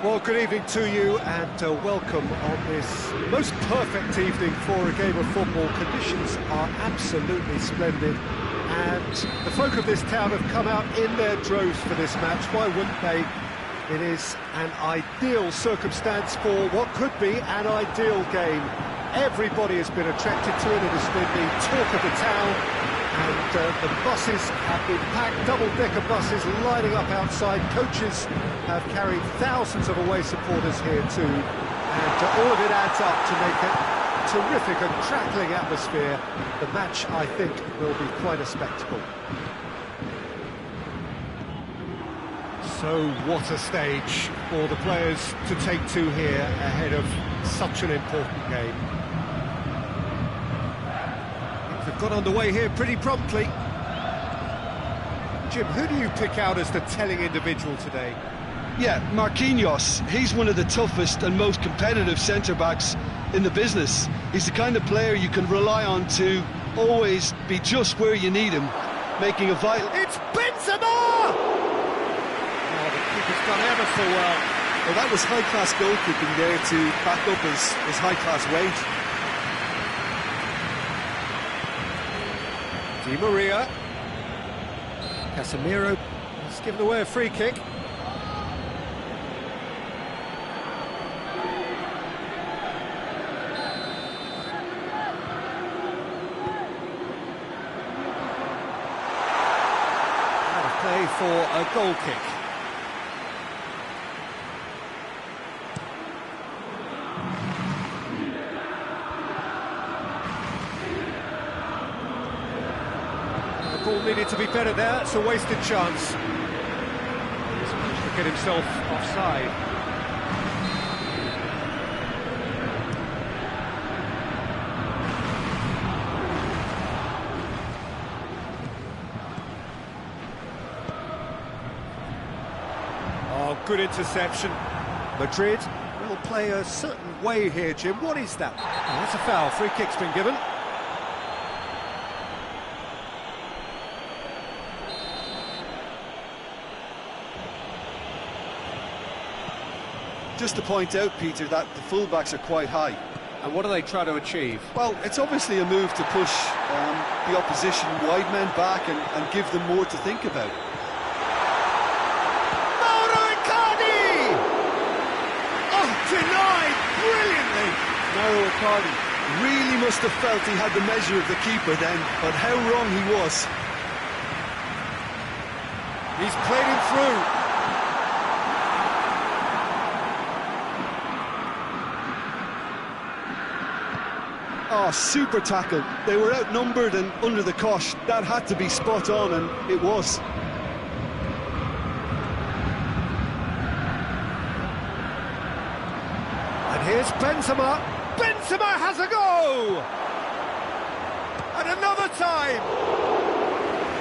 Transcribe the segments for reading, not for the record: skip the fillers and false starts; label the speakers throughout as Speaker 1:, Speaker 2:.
Speaker 1: Well, good evening to you and welcome on this most perfect evening for a game of football. Conditions are absolutely splendid and the folk of this town have come out in their droves for this match. Why wouldn't they? It is an ideal circumstance for what could be an ideal game. Everybody has been attracted to it. It has been the talk of the town. And the buses have been packed, double-decker buses lining up outside. Coaches have carried thousands of away supporters here too. And all of it adds up to make a terrific and crackling atmosphere. The match, I think, will be quite a spectacle. So what a stage for the players to take to here ahead of such an important game. They've got underway here pretty promptly. Jim, who do you pick out as the telling individual today?
Speaker 2: Yeah, Marquinhos. He's one of the toughest and most competitive centre-backs in the business. He's the kind of player you can rely on to always be just where you need him, making a vital...
Speaker 1: It's Benzema! Oh, the keeper's done ever so well.
Speaker 2: Well, that was high-class goalkeeping there to back up his high-class weight.
Speaker 1: Di Maria. Casemiro has given away a free kick. Out of play for a goal kick. Ball needed to be better there, it's a wasted chance. He's managed to get himself offside. Oh, good interception. Madrid will play a certain way here, Jim. What is that? Oh, that's a foul. Free kick's been given.
Speaker 2: Just to point out, Peter, that the fullbacks are quite high.
Speaker 1: And what do they try to achieve?
Speaker 2: Well, it's obviously a move to push the opposition wide men back and give them more to think about.
Speaker 1: Mauro Icardi! Oh, denied brilliantly!
Speaker 2: Mauro Icardi really must have felt he had the measure of the keeper then, but how wrong he was.
Speaker 1: He's played him through.
Speaker 2: Oh, super tackle. They were outnumbered and under the cosh. That had to be spot on, and it was.
Speaker 1: And here's Benzema. Benzema has a go! And another time!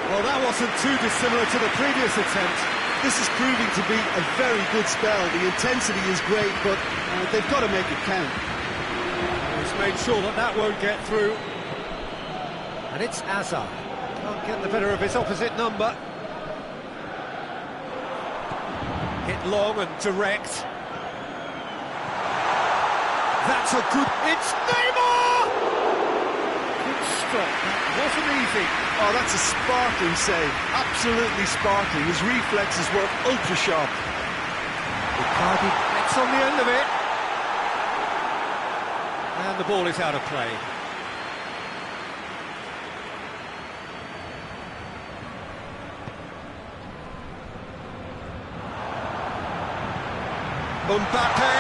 Speaker 1: Well, that wasn't too dissimilar to the previous attempt.
Speaker 2: This is proving to be a very good spell. The intensity is great, but they've got to make it count.
Speaker 1: He's made sure that that won't get through. And it's Hazard. Can't get the better of his opposite number. Hit long and direct. That's a good... It's Neymar! Good stop. That wasn't easy.
Speaker 2: Oh, that's a sparkling save. Absolutely sparkling. His reflexes were ultra-sharp.
Speaker 1: Icardi gets on the end of it. And the ball is out of play. Mbappe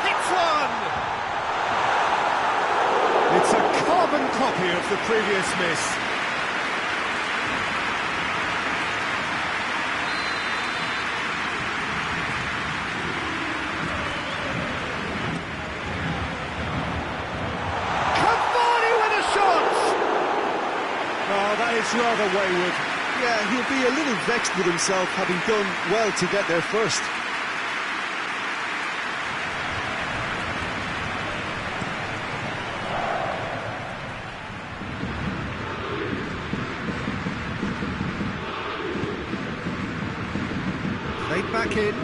Speaker 1: hits one! It's a carbon copy of the previous miss. It's rather wayward.
Speaker 2: Yeah, he'll be a little vexed with himself, having done well to get there first.
Speaker 1: Played back in.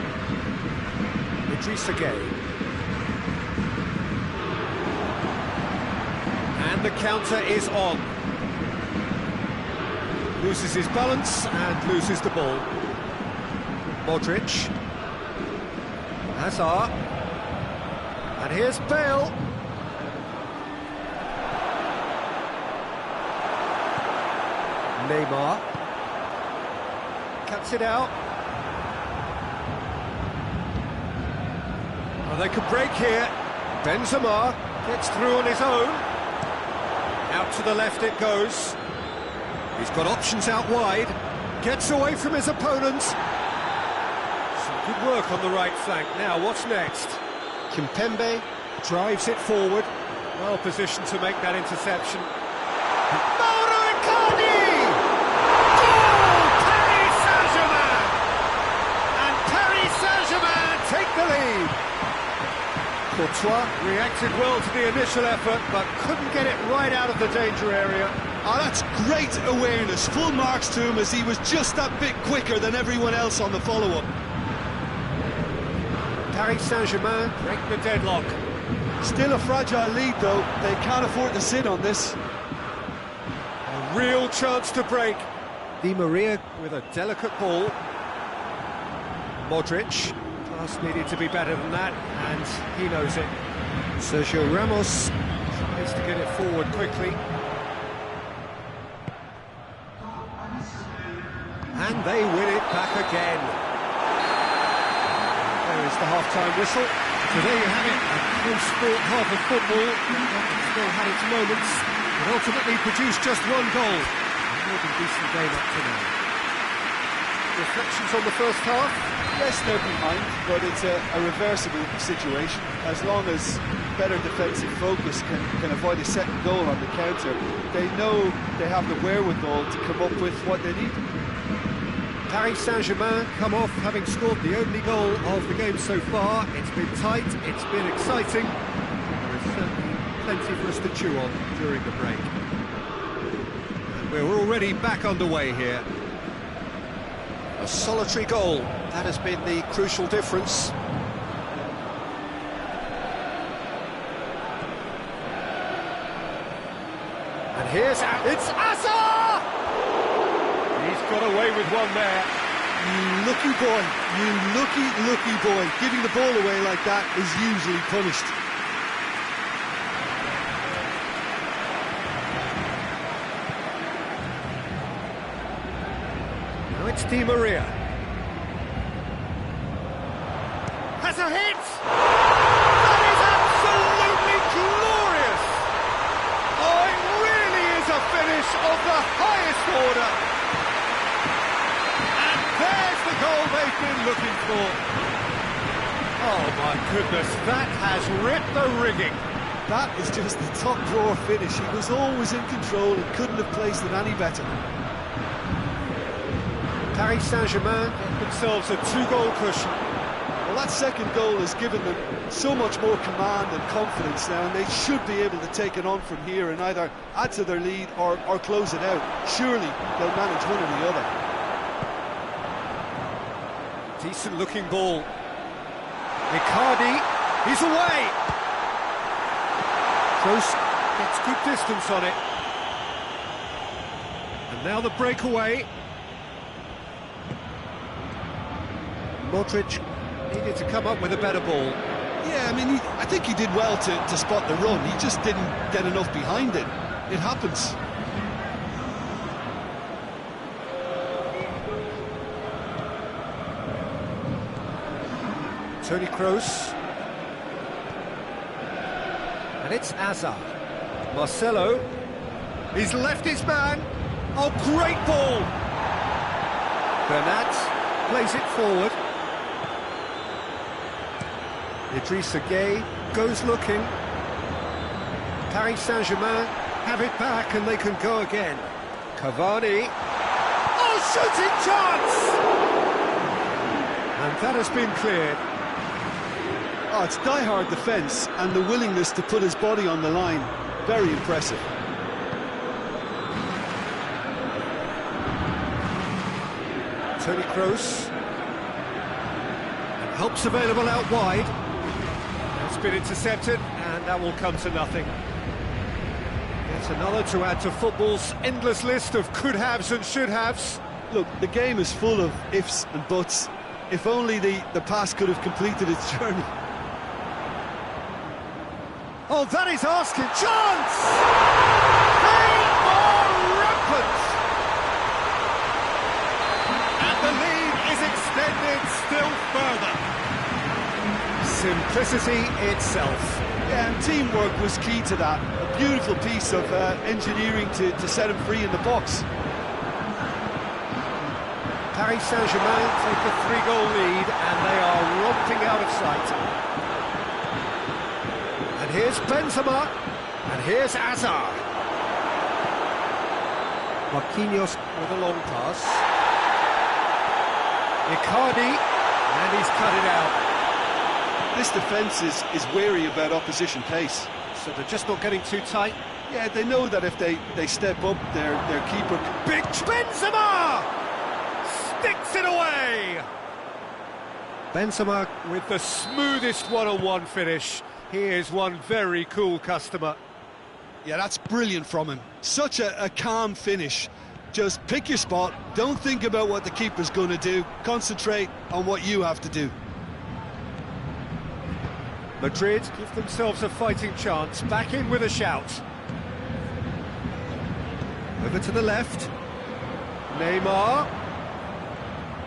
Speaker 1: Idrissa Gueye. And the counter is on. Loses his balance and loses the ball. Modric. Hazard. And here's Bale. Neymar. Cuts it out. Oh, they could break here. Benzema gets through on his own. Out to the left it goes. He's got options out wide. Gets away from his opponents. Some good work on the right flank. Now, what's next? Kimpembe drives it forward. Well positioned to make that interception. Mauro Icardi! Goal! Paris Saint-Germain! And Paris Saint-Germain take the lead. Courtois reacted well to the initial effort, but couldn't get it right out of the danger area.
Speaker 2: Oh, that's great awareness. Full marks to him as he was just that bit quicker than everyone else on the follow-up.
Speaker 1: Paris Saint-Germain break the deadlock.
Speaker 2: Still a fragile lead, though. They can't afford to sit on this.
Speaker 1: A real chance to break. Di Maria with a delicate ball. Modric. Pass needed to be better than that, and he knows it. Sergio Ramos tries to get it forward quickly. And they win it back again. There is the half-time whistle. So there you have it, a close-fought half of football. It still had its moments, but ultimately produced just one goal. A more than decent game up to now. Reflections on the first half?
Speaker 2: Yes, never mind, but it's a reversible situation. As long as better defensive focus can avoid a second goal on the counter, they know they have the wherewithal to come up with what they need.
Speaker 1: Paris Saint-Germain come off having scored the only goal of the game so far. It's been tight, it's been exciting. There is certainly plenty for us to chew on during the break. And we're already back underway here. A solitary goal, that has been the crucial difference. And it's Hazard! He's got away with one there.
Speaker 2: You lucky boy, you lucky boy. Giving the ball away like that is usually punished.
Speaker 1: Now it's Di Maria. Has a hit! That is absolutely glorious! Oh, it really is a finish of the highest order! And there's the goal they've been looking for. Oh my goodness, that has ripped the rigging.
Speaker 2: That is just the top drawer finish. He was always in control and couldn't have placed it any better.
Speaker 1: Paris Saint-Germain get themselves a two-goal cushion.
Speaker 2: Well, that second goal has given them so much more command and confidence now, and they should be able to take it on from here and either add to their lead or close it out. Surely they'll manage one or the other.
Speaker 1: Decent looking ball. Icardi, he's away! Kroos gets good distance on it. And now the breakaway. Modric needed to come up with a better ball.
Speaker 2: Yeah, I mean, I think he did well to spot the run. He just didn't get enough behind it. It happens.
Speaker 1: Toni Kroos. And it's Hazard. Marcelo. He's left his man. Oh, great ball! Bernat plays it forward. Idrissa Gueye goes looking. Paris Saint-Germain have it back and they can go again. Cavani. Oh, shooting chance! And that has been cleared.
Speaker 2: Oh, it's die-hard defence and the willingness to put his body on the line. Very impressive.
Speaker 1: Toni Kroos. And help's available out wide. been intercepted, and that will come to nothing. Yet another to add to football's endless list of could-haves and should-haves.
Speaker 2: Look, the game is full of ifs and buts. If only the pass could have completed its journey.
Speaker 1: Oh, that is asking. Chance! They are rampant! And the lead is extended still further. Simplicity itself.
Speaker 2: Yeah, and teamwork was key to that. A beautiful piece of engineering to set him free in the box.
Speaker 1: Paris Saint-Germain take a 3-goal lead, and they are romping out of sight. And here's Benzema, and here's Hazard. Marquinhos with a long pass. Icardi, and he's cut it out.
Speaker 2: This defence is wary about opposition pace.
Speaker 1: So they're just not getting too tight.
Speaker 2: Yeah, they know that if they step up, their keeper...
Speaker 1: Big Benzema! Sticks it away! Benzema with the smoothest one-on-one finish. He is one very cool customer.
Speaker 2: Yeah, that's brilliant from him. Such a calm finish. Just pick your spot, don't think about what the keeper's going to do, concentrate on what you have to do.
Speaker 1: Madrid give themselves a fighting chance, back in with a shout. Over to the left. Neymar.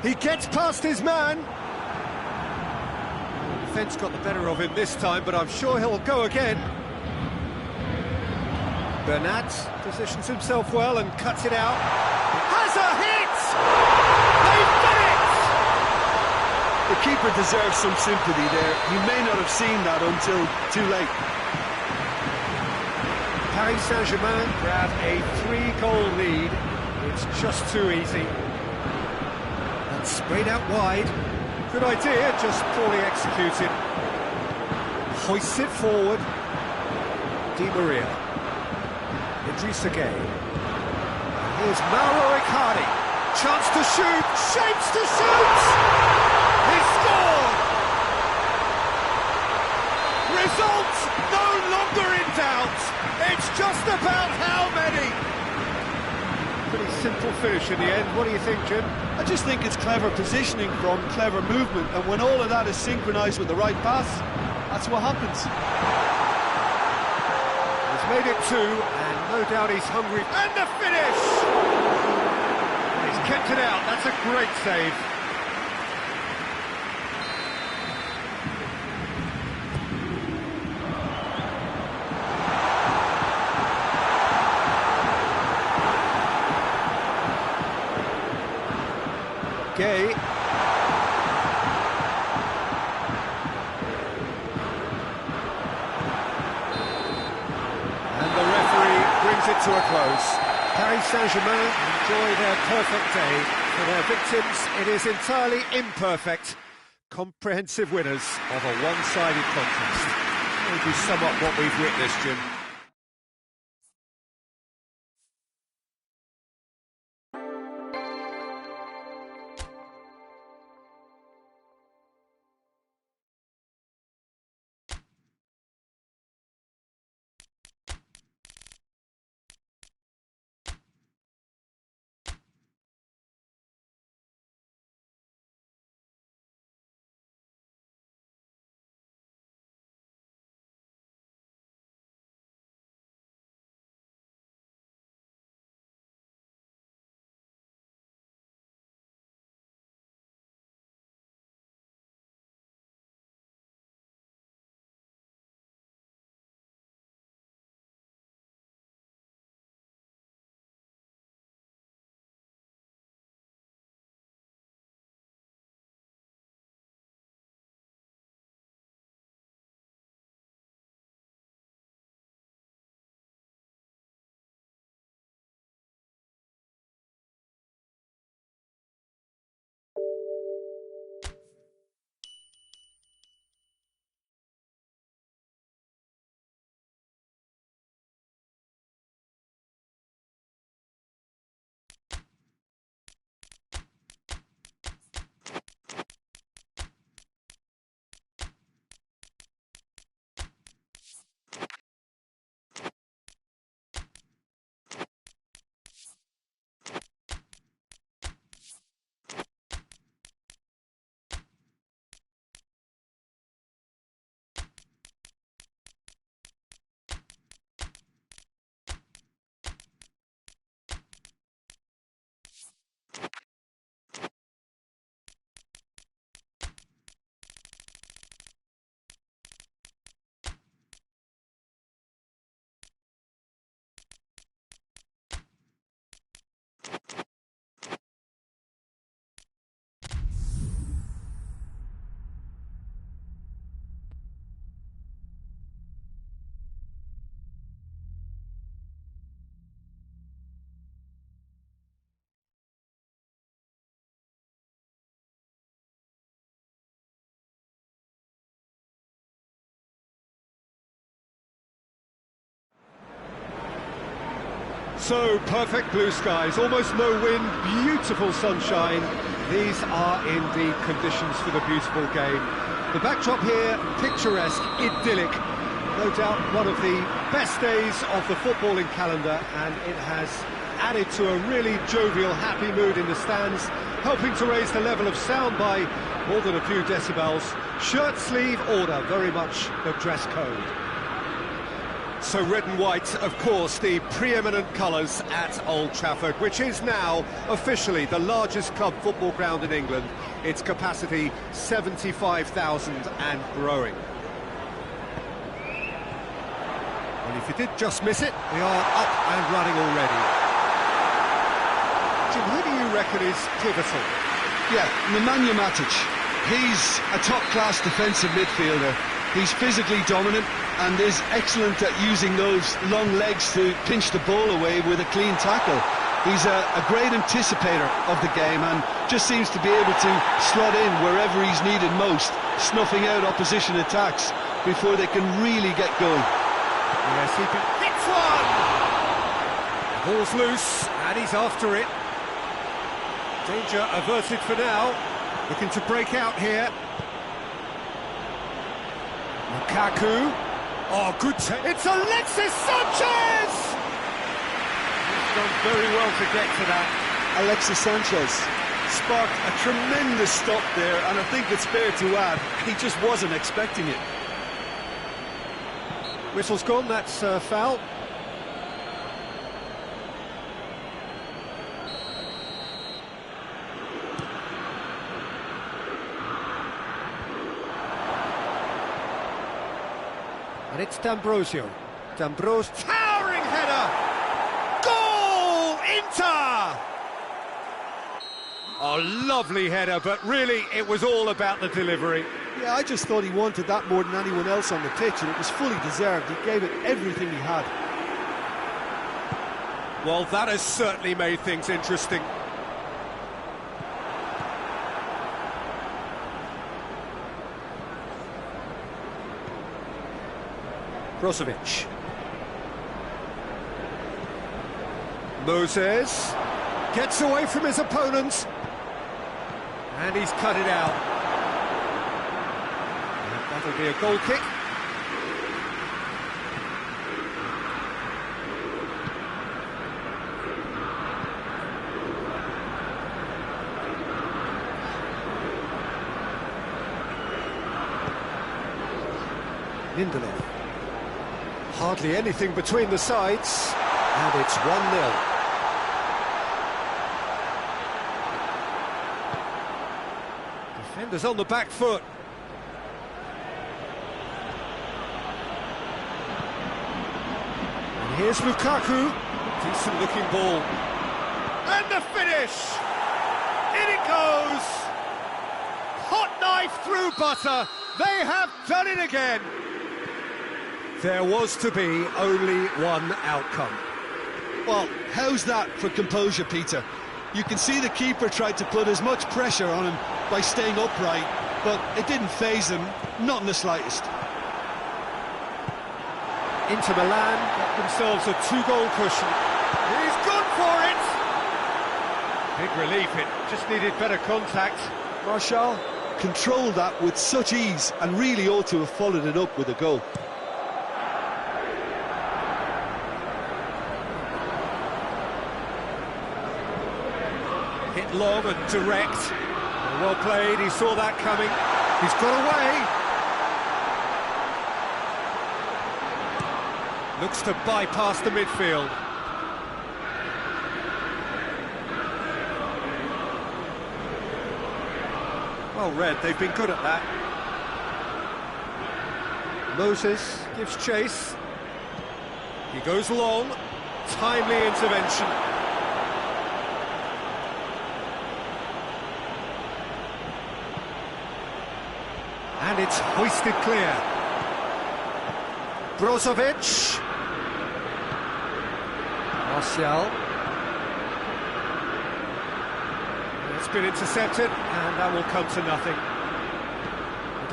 Speaker 1: He gets past his man. The defence got the better of him this time, but I'm sure he'll go again. Bernat positions himself well and cuts it out. Has a hit! They've done it!
Speaker 2: The keeper deserves some sympathy there. You may not have seen that until too late.
Speaker 1: Paris Saint-Germain grab a 3-goal lead. It's just too easy. And sprayed out wide. Good idea, just poorly executed. Hoists it forward. Di Maria. Idrissa Gueye. Here's Mauro Icardi. Chance to shoot. Shapes to shoot! He scored! Result no longer in doubt. It's just about how many. Pretty simple finish in the end. What do you think, Jim?
Speaker 2: I just think it's clever positioning from clever movement, and when all of that is synchronised with the right pass, that's what happens.
Speaker 1: He's made it 2, and no doubt he's hungry. And the finish! He's kept it out. That's a great save. Gueye. And the referee brings it to a close. Paris Saint-Germain enjoy their perfect day. For their victims, it is entirely imperfect. Comprehensive winners of a one-sided contest. Maybe sum up what we've witnessed, Jim. So, perfect blue skies, almost no wind, beautiful sunshine. These are indeed conditions for the beautiful game. The backdrop here, picturesque, idyllic. No doubt one of the best days of the footballing calendar, and it has added to a really jovial, happy mood in the stands, helping to raise the level of sound by more than a few decibels. Shirt sleeve order, very much the dress code. So red and white, of course, the preeminent colours at Old Trafford, which is now officially the largest club football ground in England. Its capacity 75,000 and growing. And if you did just miss it, we are up and running already. Jim, who do you reckon is pivotal?
Speaker 2: Yeah, Nemanja Matic. He's a top-class defensive midfielder. He's physically dominant and is excellent at using those long legs to pinch the ball away with a clean tackle. He's a great anticipator of the game and just seems to be able to slot in wherever he's needed most, snuffing out opposition attacks before they can really get going.
Speaker 1: Yes, he can hit one! The ball's loose, and he's after it. Danger averted for now. Looking to break out here. Lukaku. Oh, good take. It's Alexis Sanchez! He's done very well to get to that.
Speaker 2: Alexis Sanchez sparked a tremendous stop there, and I think it's fair to add, he just wasn't expecting it.
Speaker 1: Whistle's gone, that's foul. And it's D'Ambrosio. D'Ambrosio, towering header! Goal! Inter! Oh, lovely header, but really it was all about the delivery.
Speaker 2: Yeah, I just thought he wanted that more than anyone else on the pitch, and it was fully deserved. He gave it everything he had.
Speaker 1: Well, that has certainly made things interesting. Brozovic. Moses gets away from his opponent, and he's cut it out. And that'll be a goal kick. Lindelof. Hardly anything between the sides, and it's 1-0. Defenders on the back foot. And here's Lukaku. Decent looking ball. And the finish! In it goes! Hot knife through butter. They have done it again. There was to be only one outcome.
Speaker 2: Well, how's that for composure, Peter? You can see the keeper tried to put as much pressure on him by staying upright, but it didn't faze him, not in the slightest.
Speaker 1: Inter Milan got themselves a 2-goal cushion. He's gone for it! Big relief, it just needed better contact.
Speaker 2: Martial controlled that with such ease and really ought to have followed it up with a goal.
Speaker 1: Hit long and direct. Well played, he saw that coming. He's got away. Looks to bypass the midfield. Well read, they've been good at that. Moses gives chase. He goes long. Timely intervention. And it's hoisted clear. Brozovic. Martial. It's been intercepted, and that will come to nothing.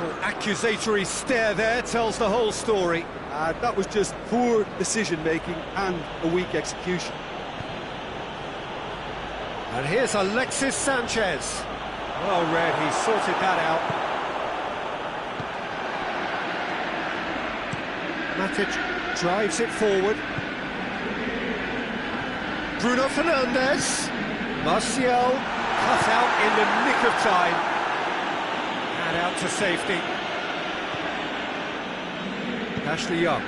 Speaker 1: Little accusatory stare there tells the whole story.
Speaker 2: That was just poor decision-making and a weak execution.
Speaker 1: And here's Alexis Sanchez. Well read, he sorted that out. Matic drives it forward. Bruno Fernandes. Martial cut out in the nick of time. And out to safety. Ashley Young.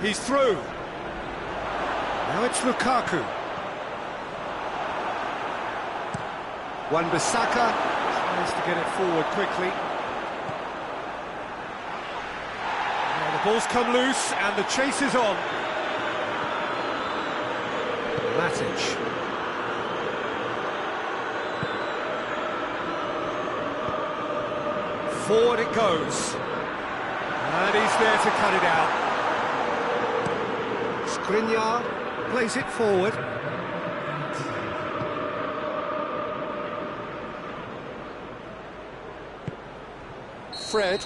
Speaker 1: He's through. Now it's Lukaku. Wan-Bissaka tries to get it forward quickly. Now the ball's come loose and the chase is on. Matic. Forward it goes. And he's there to cut it out. Skriniar plays it forward. Fred.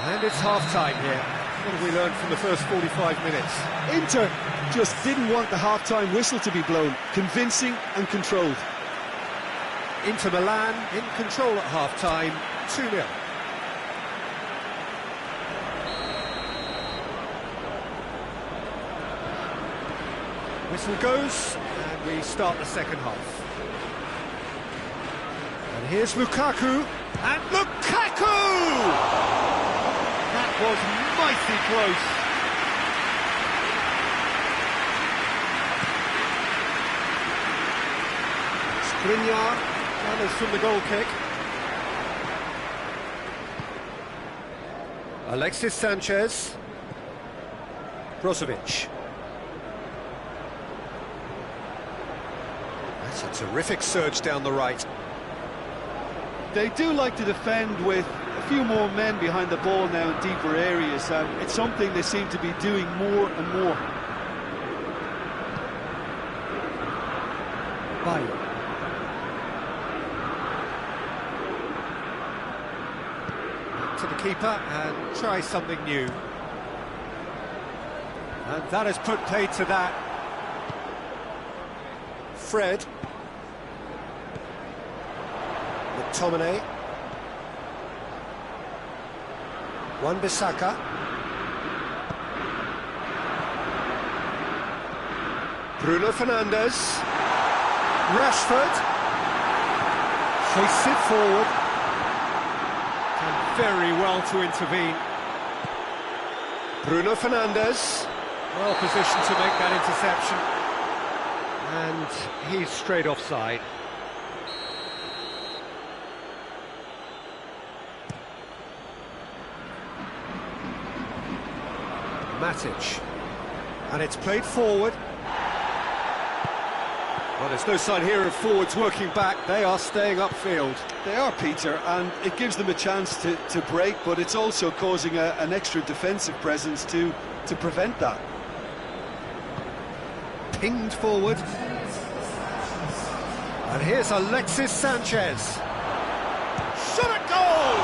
Speaker 1: And it's half-time here. What have we learned from the first 45 minutes?
Speaker 2: Inter just didn't want the half-time whistle to be blown. Convincing and controlled.
Speaker 1: Inter Milan in control at half-time, 2-0. Whistle goes, and we start the second half. And here's Lukaku, and Lukaku! That was mighty close. Skriniar gathers from the goal kick. Alexis Sanchez. Brozovic. That's a terrific surge down the right.
Speaker 2: They do like to defend with a few more men behind the ball now in deeper areas, and it's something they seem to be doing more and more.
Speaker 1: Bayo. To the keeper and try something new. And that has put paid to that. Fred. McTominay. Wan-Bissaka. Bruno Fernandes. Rashford. Chase it forward. And very well to intervene. Bruno Fernandes. Well positioned to make that interception. And he's straight offside. Matic. And it's played forward. Well, there's no sign here of forwards working back. They are staying upfield.
Speaker 2: They are, Peter, and it gives them a chance to break, but it's also causing an extra defensive presence to prevent that.
Speaker 1: Pinged forward. And here's Alexis Sanchez. Shot at goal!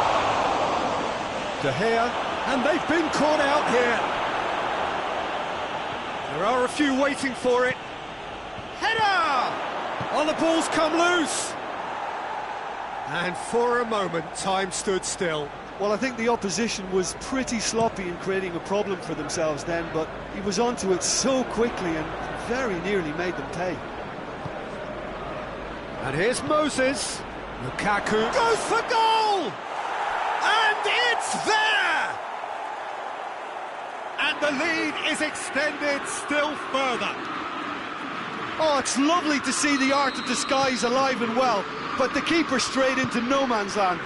Speaker 1: De Gea, and they've been caught out here. There are a few waiting for it. Header! Oh, the ball's come loose. And for a moment, time stood still.
Speaker 2: Well, I think the opposition was pretty sloppy in creating a problem for themselves then, but he was onto it so quickly and very nearly made them pay.
Speaker 1: And here's Moses. Lukaku goes for goal! And it's there! And the lead is extended still further.
Speaker 2: Oh, it's lovely to see the art of disguise alive and well, but the keeper straight into no man's land.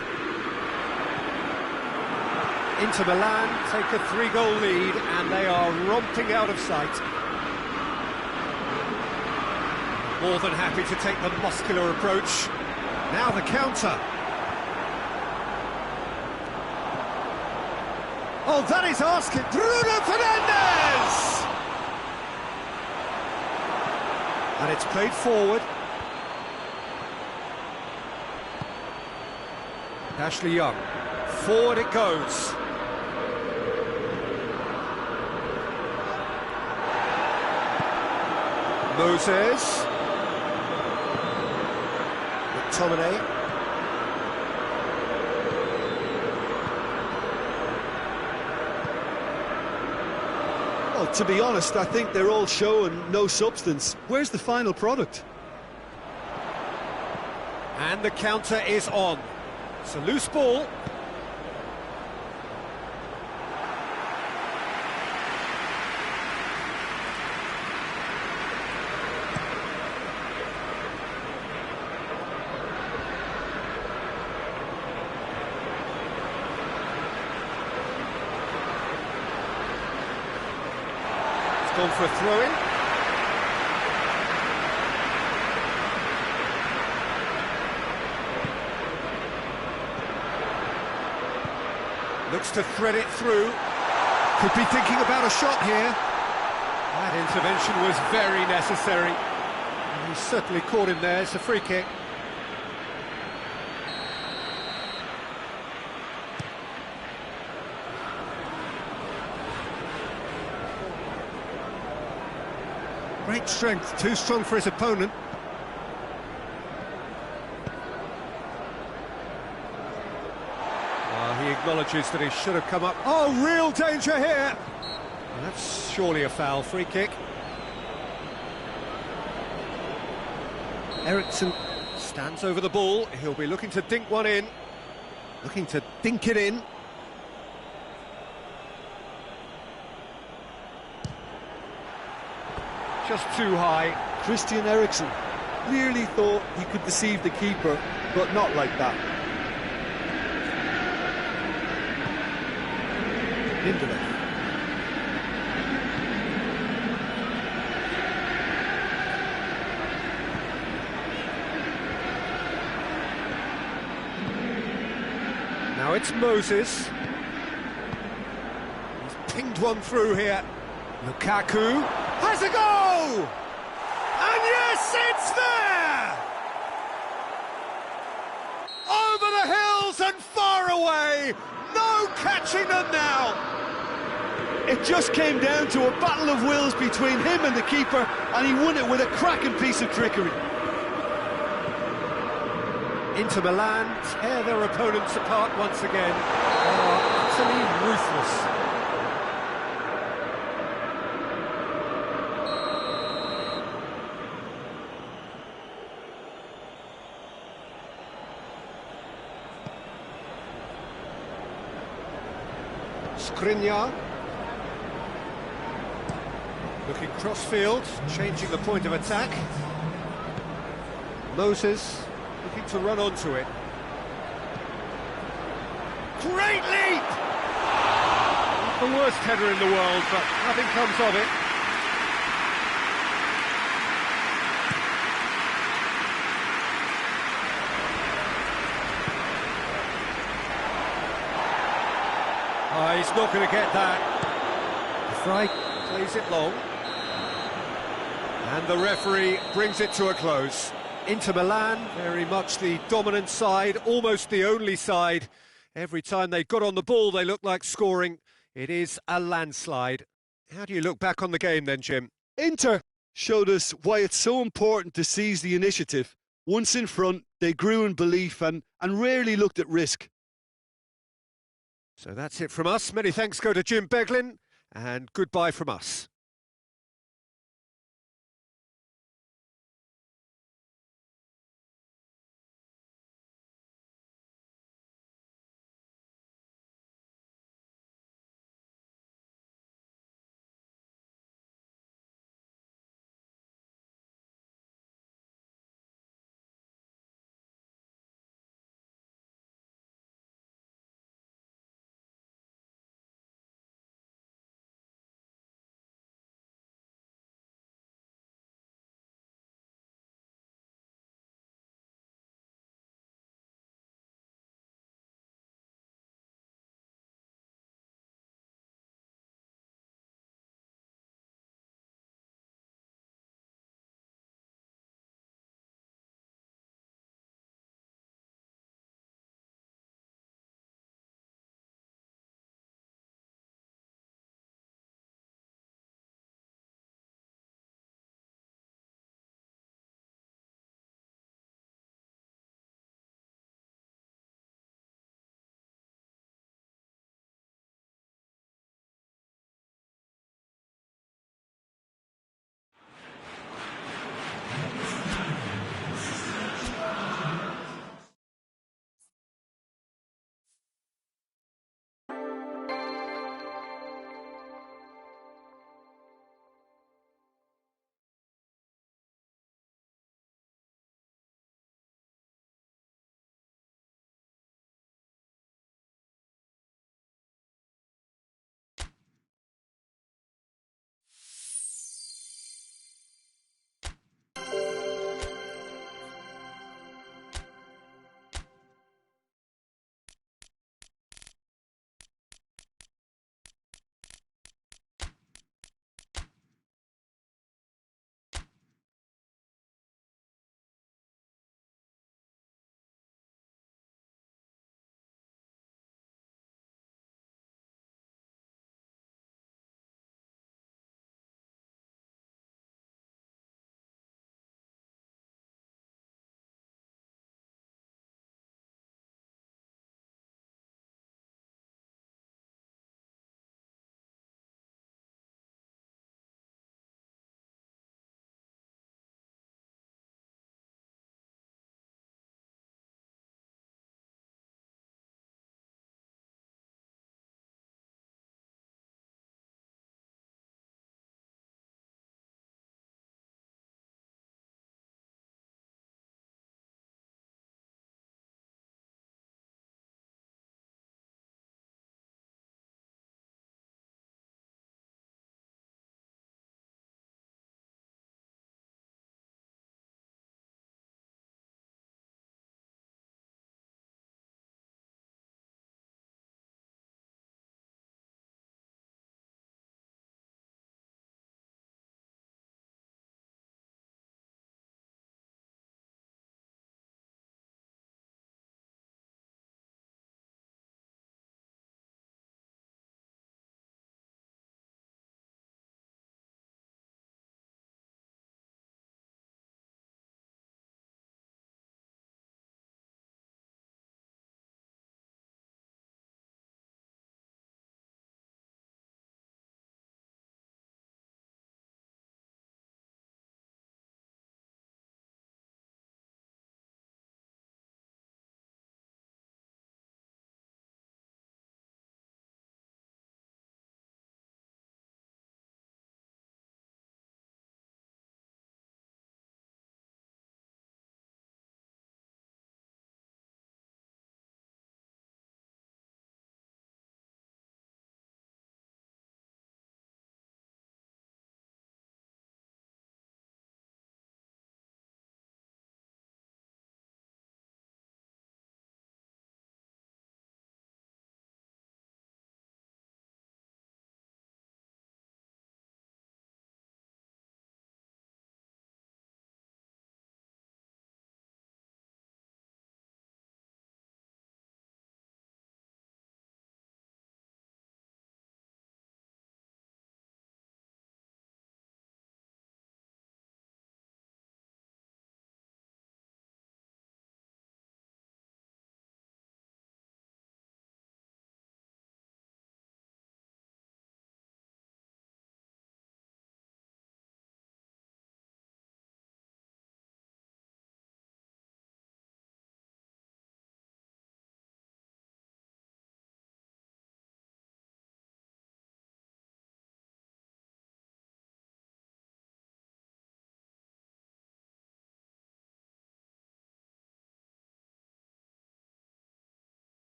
Speaker 1: Inter Milan take a 3-goal lead and they are romping out of sight. More than happy to take the muscular approach. Now the counter. Oh, that is asking. Bruno Fernandes! And it's played forward. Ashley Young. Forward it goes. Moses. McTominay.
Speaker 2: Well, to be honest, I think they're all show and no substance. Where's the final product?
Speaker 1: And the counter is on. It's a loose ball. It's gone for a throw-in. Looks to thread it through. Could be thinking about a shot here. That intervention was very necessary. And he's certainly caught him there. It's a free kick. Great strength, too strong for his opponent. He acknowledges that he should have come up. Oh, real danger here! Well, that's surely a foul. Free kick. Eriksson stands over the ball. He'll be looking to dink one in. Looking to dink it in. Just too high.
Speaker 2: Christian Eriksen clearly thought he could deceive the keeper, but not like that.
Speaker 1: Lindelof. Now it's Moses. He's pinged one through here. Lukaku has a go! And yes, it's there! Over the hills and far away! No catching them now!
Speaker 2: It just came down to a battle of wills between him and the keeper, and he won it with a cracking piece of trickery.
Speaker 1: Inter Milan tear their opponents apart once again. They are utterly ruthless. Skriniar. Looking crossfield, changing the point of attack. Moses looking to run onto it. Great leap! Not the worst header in the world, but nothing comes of it. Oh, he's not going to get that. Fry plays it long. And the referee brings it to a close. Inter Milan, very much the dominant side, almost the only side. Every time they got on the ball, they looked like scoring. It is a landslide. How do you look back on the game then, Jim?
Speaker 2: Inter showed us why it's so important to seize the initiative. Once in front, they grew in belief and rarely looked at risk.
Speaker 1: So that's it from us. Many thanks go to Jim Beglin, and goodbye from us.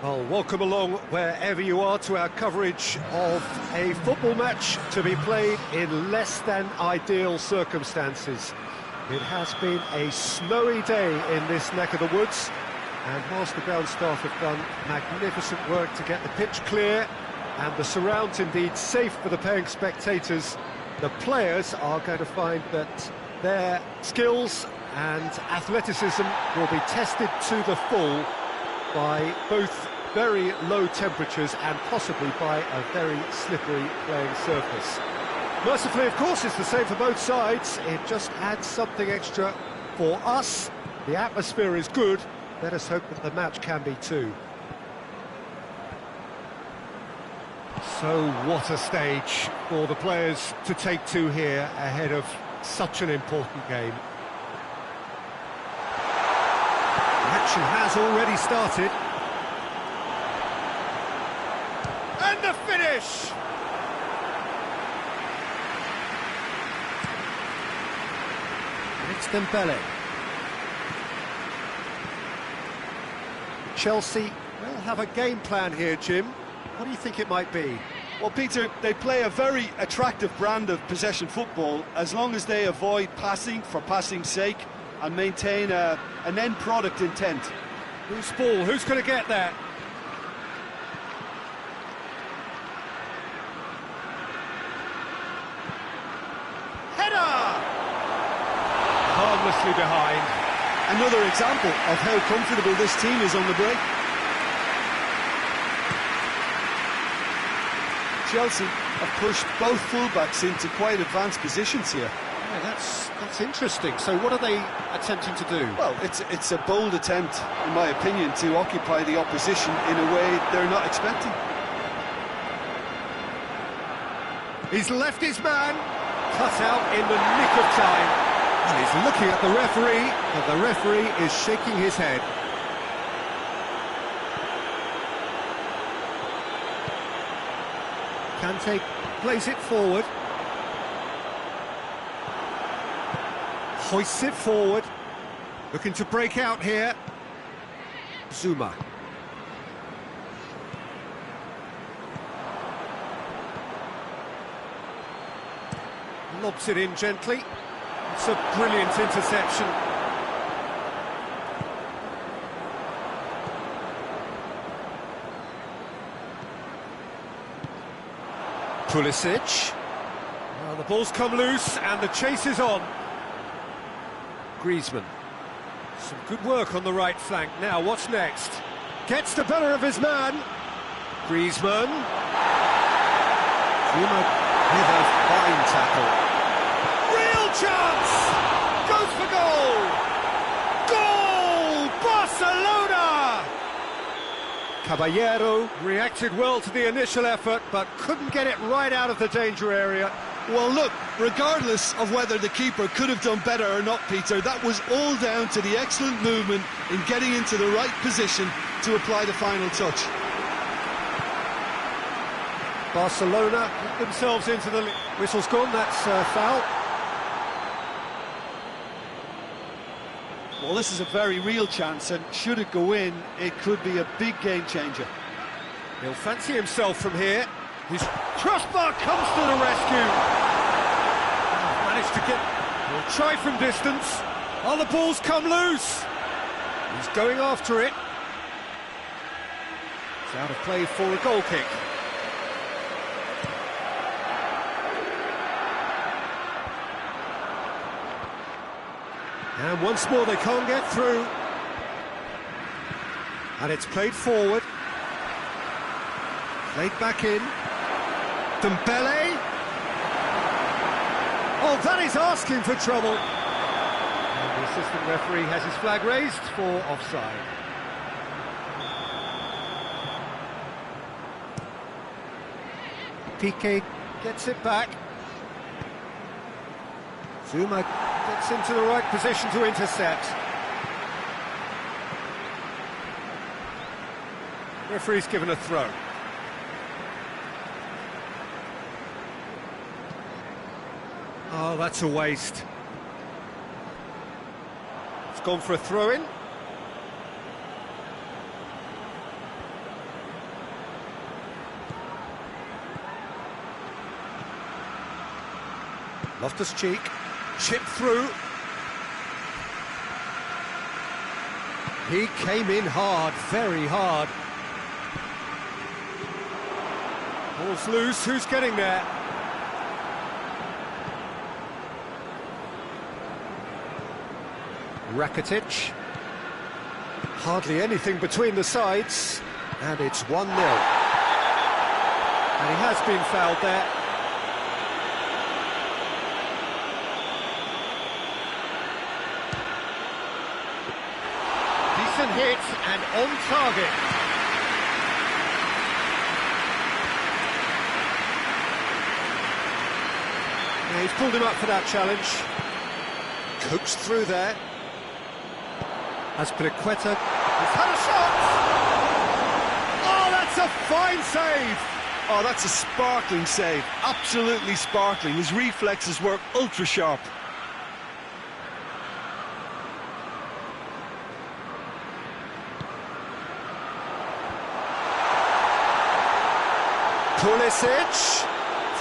Speaker 1: Well, welcome along wherever you are to our coverage of a football match to be played in less than ideal circumstances. It has been a snowy day in this neck of the woods, and whilst the ground staff have done magnificent work to get the pitch clear and the surrounds indeed safe for the paying spectators, the players are going to find that their skills and athleticism will be tested to the full by both very low temperatures and possibly by a very slippery playing surface. Mercifully, of course, it's the same for both sides. It just adds something extra for us. The atmosphere is good. Let us hope that the match can be too. So what a stage for the players to take to here ahead of such an important game. The action has already started. And the finish! It's Dembele. Chelsea will have a game plan here, Jim. What do you think it might be?
Speaker 2: Well, Peter, they play a very attractive brand of possession football as long as they avoid passing for passing's sake and maintain an end product intent.
Speaker 1: Who's ball? Who's going to get that? Header! Harmlessly behind.
Speaker 2: Another example of how comfortable this team is on the break. Chelsea have pushed both fullbacks into quite advanced positions here.
Speaker 1: Yeah, that's interesting. So what are they attempting to do?
Speaker 2: Well, it's a bold attempt, in my opinion, to occupy the opposition in a way they're not expecting.
Speaker 1: He's left his man, cut out in the nick of time. And he's looking at the referee, but the referee is shaking his head. Kante plays it forward. Hoists it forward. Looking to break out here. Zuma. Lobs it in gently. It's a brilliant interception. Pulisic. Well, the ball's come loose and the chase is on. Griezmann. Some good work on the right flank. Now, what's next? Gets the better of his man. Griezmann. Zuma with a fine tackle. Real chance! Goes for goal! Goal! Barcelona! Caballero reacted well to the initial effort, but couldn't get it right out of the danger area.
Speaker 2: Well, look, regardless of whether the keeper could have done better or not, Peter, that was all down to the excellent movement in getting into the right position to apply the final touch.
Speaker 1: Barcelona put themselves into the... Whistle's gone, that's foul.
Speaker 2: Well, this is a very real chance, and should it go in, it could be a big game changer.
Speaker 1: He'll fancy himself from here. His crossbar comes to the rescue. Managed to get... He'll try from distance. Oh, the ball's come loose. He's going after it. It's out of play for a goal kick. And once more they can't get through. And it's played forward. Played back in. Dembele. Oh, that is asking for trouble. And the assistant referee has his flag raised for offside. Piqué gets it back. Zuma gets into the right position to intercept. Referee's given a throw. Oh, that's a waste. It's gone for a throw-in. Loftus-Cheek, chip through. He came in hard, very hard. Ball's loose, who's getting there? Rakitic. Hardly anything between the sides, and it's 1-0. And he has been fouled there. Decent hit and on target. Yeah, he's pulled him up for that challenge. Coaxed through there. Azpilicueta has had a shot! Oh, that's a fine save!
Speaker 2: Oh, that's a sparkling save. Absolutely sparkling. His reflexes were ultra sharp.
Speaker 1: Pulisic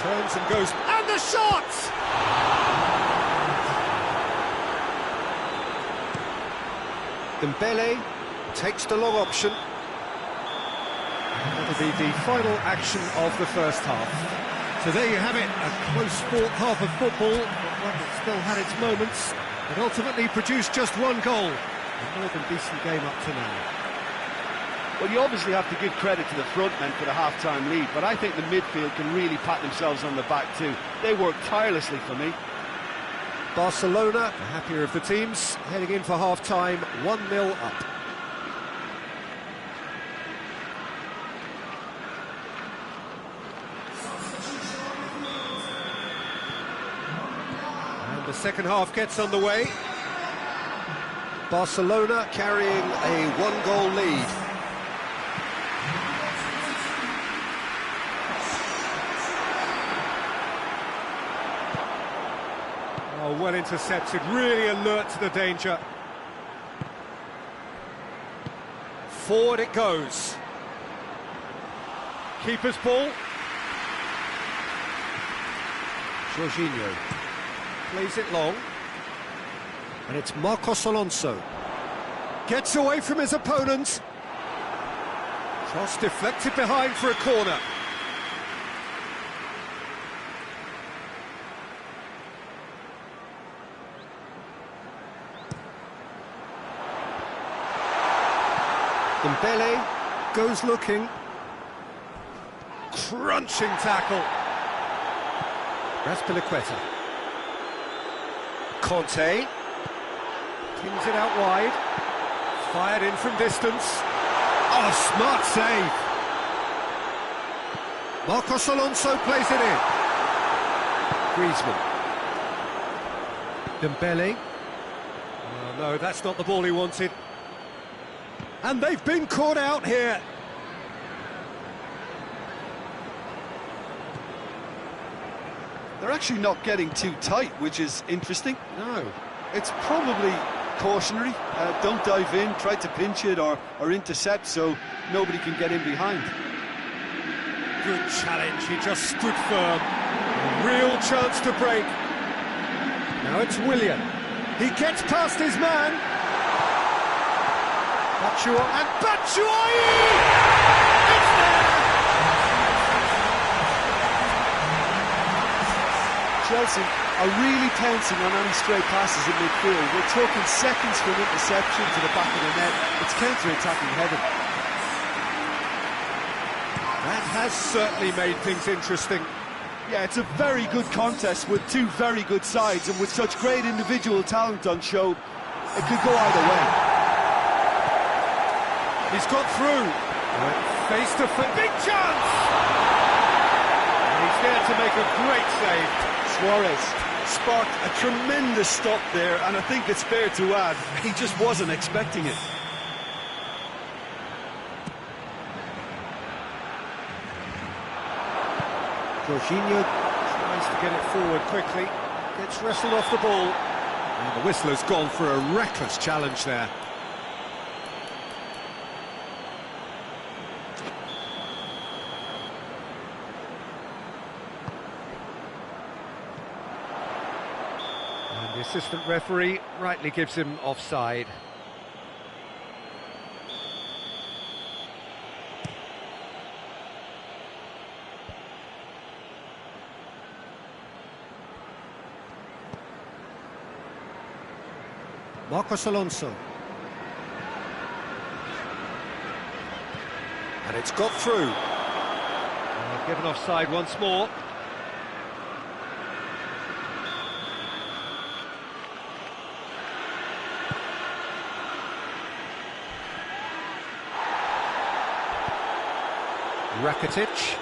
Speaker 1: turns and goes, and the shot! Dembele takes the long option. That'll be the final action of the first half. So there you have it, a close-fought half of football, but one that still had its moments, and ultimately produced just one goal. A more than decent game up to now.
Speaker 2: Well, you obviously have to give credit to the front men for the half-time lead, but I think the midfield can really pat themselves on the back too. They worked tirelessly for me.
Speaker 1: Barcelona, the happier of the teams, heading in for half-time, 1-0 up. And the second half gets underway. Barcelona carrying a one-goal lead. Oh, well intercepted, really alert to the danger. Forward it goes. Keeper's ball. Jorginho plays it long. And it's Marcos Alonso. Gets away from his opponent. Cross deflected behind for a corner. Dembele goes looking. Crunching tackle. Azpilicueta. Conte. Pings it out wide. Fired in from distance. Oh, smart save. Marcos Alonso plays it in. Griezmann. Dembele. Oh, no, that's not the ball he wanted. And they've been caught out here.
Speaker 2: They're actually not getting too tight, which is interesting.
Speaker 1: No.
Speaker 2: It's probably cautionary. Don't dive in, try to pinch it or intercept so nobody can get in behind.
Speaker 1: Good challenge, he just stood firm. A real chance to break. Now it's Willian. He gets past his man. Batshuayi, and Batshuayi! It's there!
Speaker 2: Chelsea are really pouncing on any stray passes in midfield. We're talking seconds from interception to the back of the net. It's counter-attacking heaven.
Speaker 1: That has certainly made things interesting.
Speaker 2: Yeah, it's a very good contest with two very good sides, and with such great individual talent on show, it could go either way.
Speaker 1: He's got through. Face to face. Big chance! And he's there to make a great save.
Speaker 2: Suarez sparked a tremendous stop there, and I think it's fair to add, he just wasn't expecting it.
Speaker 1: Jorginho tries to get it forward quickly. Gets wrestled off the ball. And the whistler's gone for a reckless challenge there. assistant referee rightly gives him offside. Marcos Alonso. And it's got through. Given offside once more. Rakitic.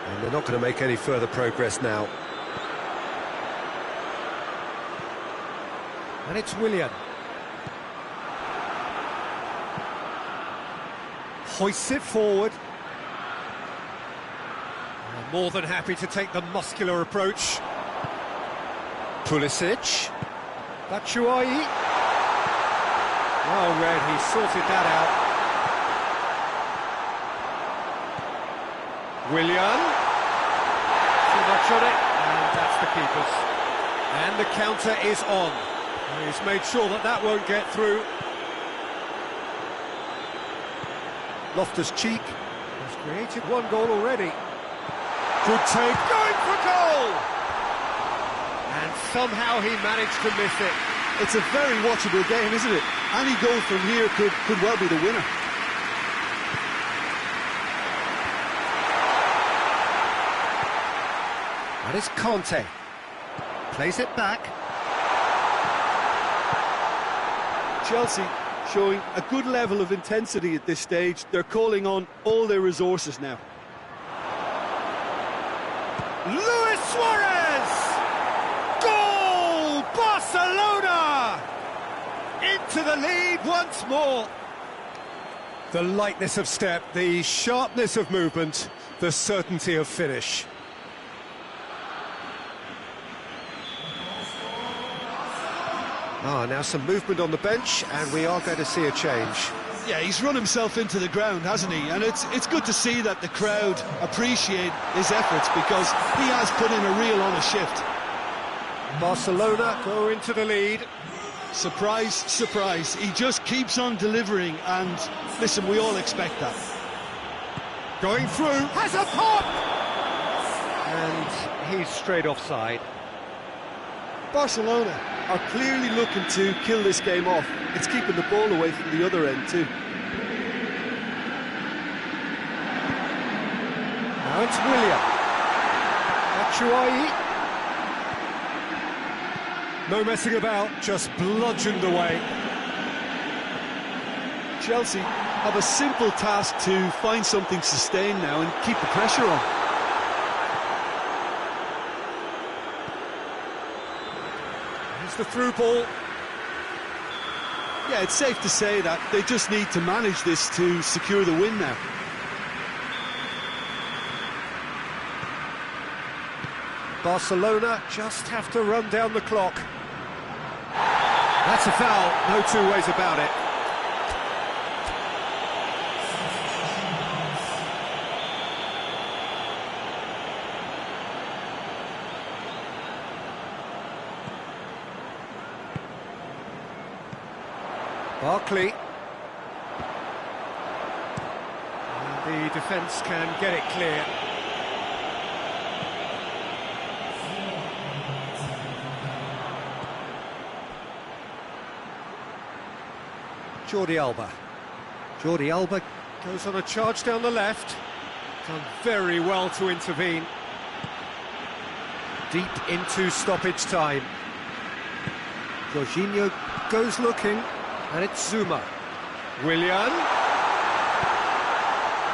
Speaker 1: And they're not going to make any further progress now. And it's Willian. Hoists it forward. More than happy to take the muscular approach. Pulisic. Batshuayi. Well read, he sorted that out. Willian. Too much on it, and that's the keeper's. And the counter is on. He's made sure that that won't get through. Loftus-Cheek has created one goal already. Good take, going for goal! And somehow he managed to miss it.
Speaker 2: It's a very watchable game, isn't it? Any goal from here could well be the winner.
Speaker 1: That is Conte. Plays it back.
Speaker 2: Chelsea showing a good level of intensity at this stage. They're calling on all their resources now.
Speaker 1: Luis Suarez! Goal! Barcelona! Into the lead once more. The lightness of step, the sharpness of movement, the certainty of finish. Now some movement on the bench, and we are going to see a change.
Speaker 2: Yeah, he's run himself into the ground, hasn't he? And it's good to see that the crowd appreciate his efforts, because he has put in a real honest shift.
Speaker 1: Barcelona go into the lead.
Speaker 2: Surprise, surprise. He just keeps on delivering, and listen, we all expect that.
Speaker 1: Going through, has a pop! And he's straight offside.
Speaker 2: Barcelona are clearly looking to kill this game off. It's keeping the ball away from the other end too.
Speaker 1: Now it's Willian. Batshuayi. No messing about, just bludgeoned away.
Speaker 2: Chelsea have a simple task to find something sustained now and keep the pressure on.
Speaker 1: The through ball.
Speaker 2: Yeah, it's safe to say that they just need to manage this to secure the win now.
Speaker 1: Barcelona just have to run down the clock. That's a foul, no two ways about it. Barkley. And the defence can get it clear. Jordi Alba. Jordi Alba goes on a charge down the left. Done very well to intervene. Deep into stoppage time. Jorginho goes looking. And it's Zuma. Willian.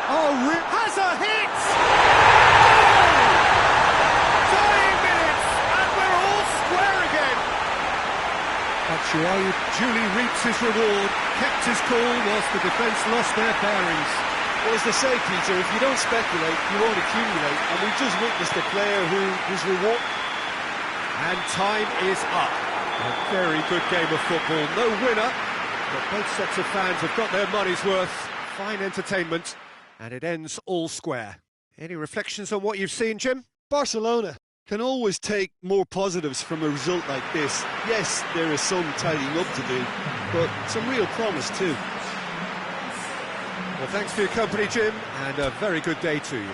Speaker 1: Oh, has a hit! Goal! 9 minutes, and we're all square again. Batshuayi duly reaps his reward, kept his cool whilst the defence lost their bearings.
Speaker 2: Well, as they say, Peter, if you don't speculate, you won't accumulate. And we've just witnessed a player whose reward...
Speaker 1: And time is up. A very good game of football. No winner. But both sets of fans have got their money's worth. Fine entertainment, and it ends all square. Any reflections on what you've seen, Jim?
Speaker 2: Barcelona can always take more positives from a result like this. Yes, there is some tidying up to do, but some real promise too.
Speaker 1: Well, thanks for your company, Jim, and a very good day to you.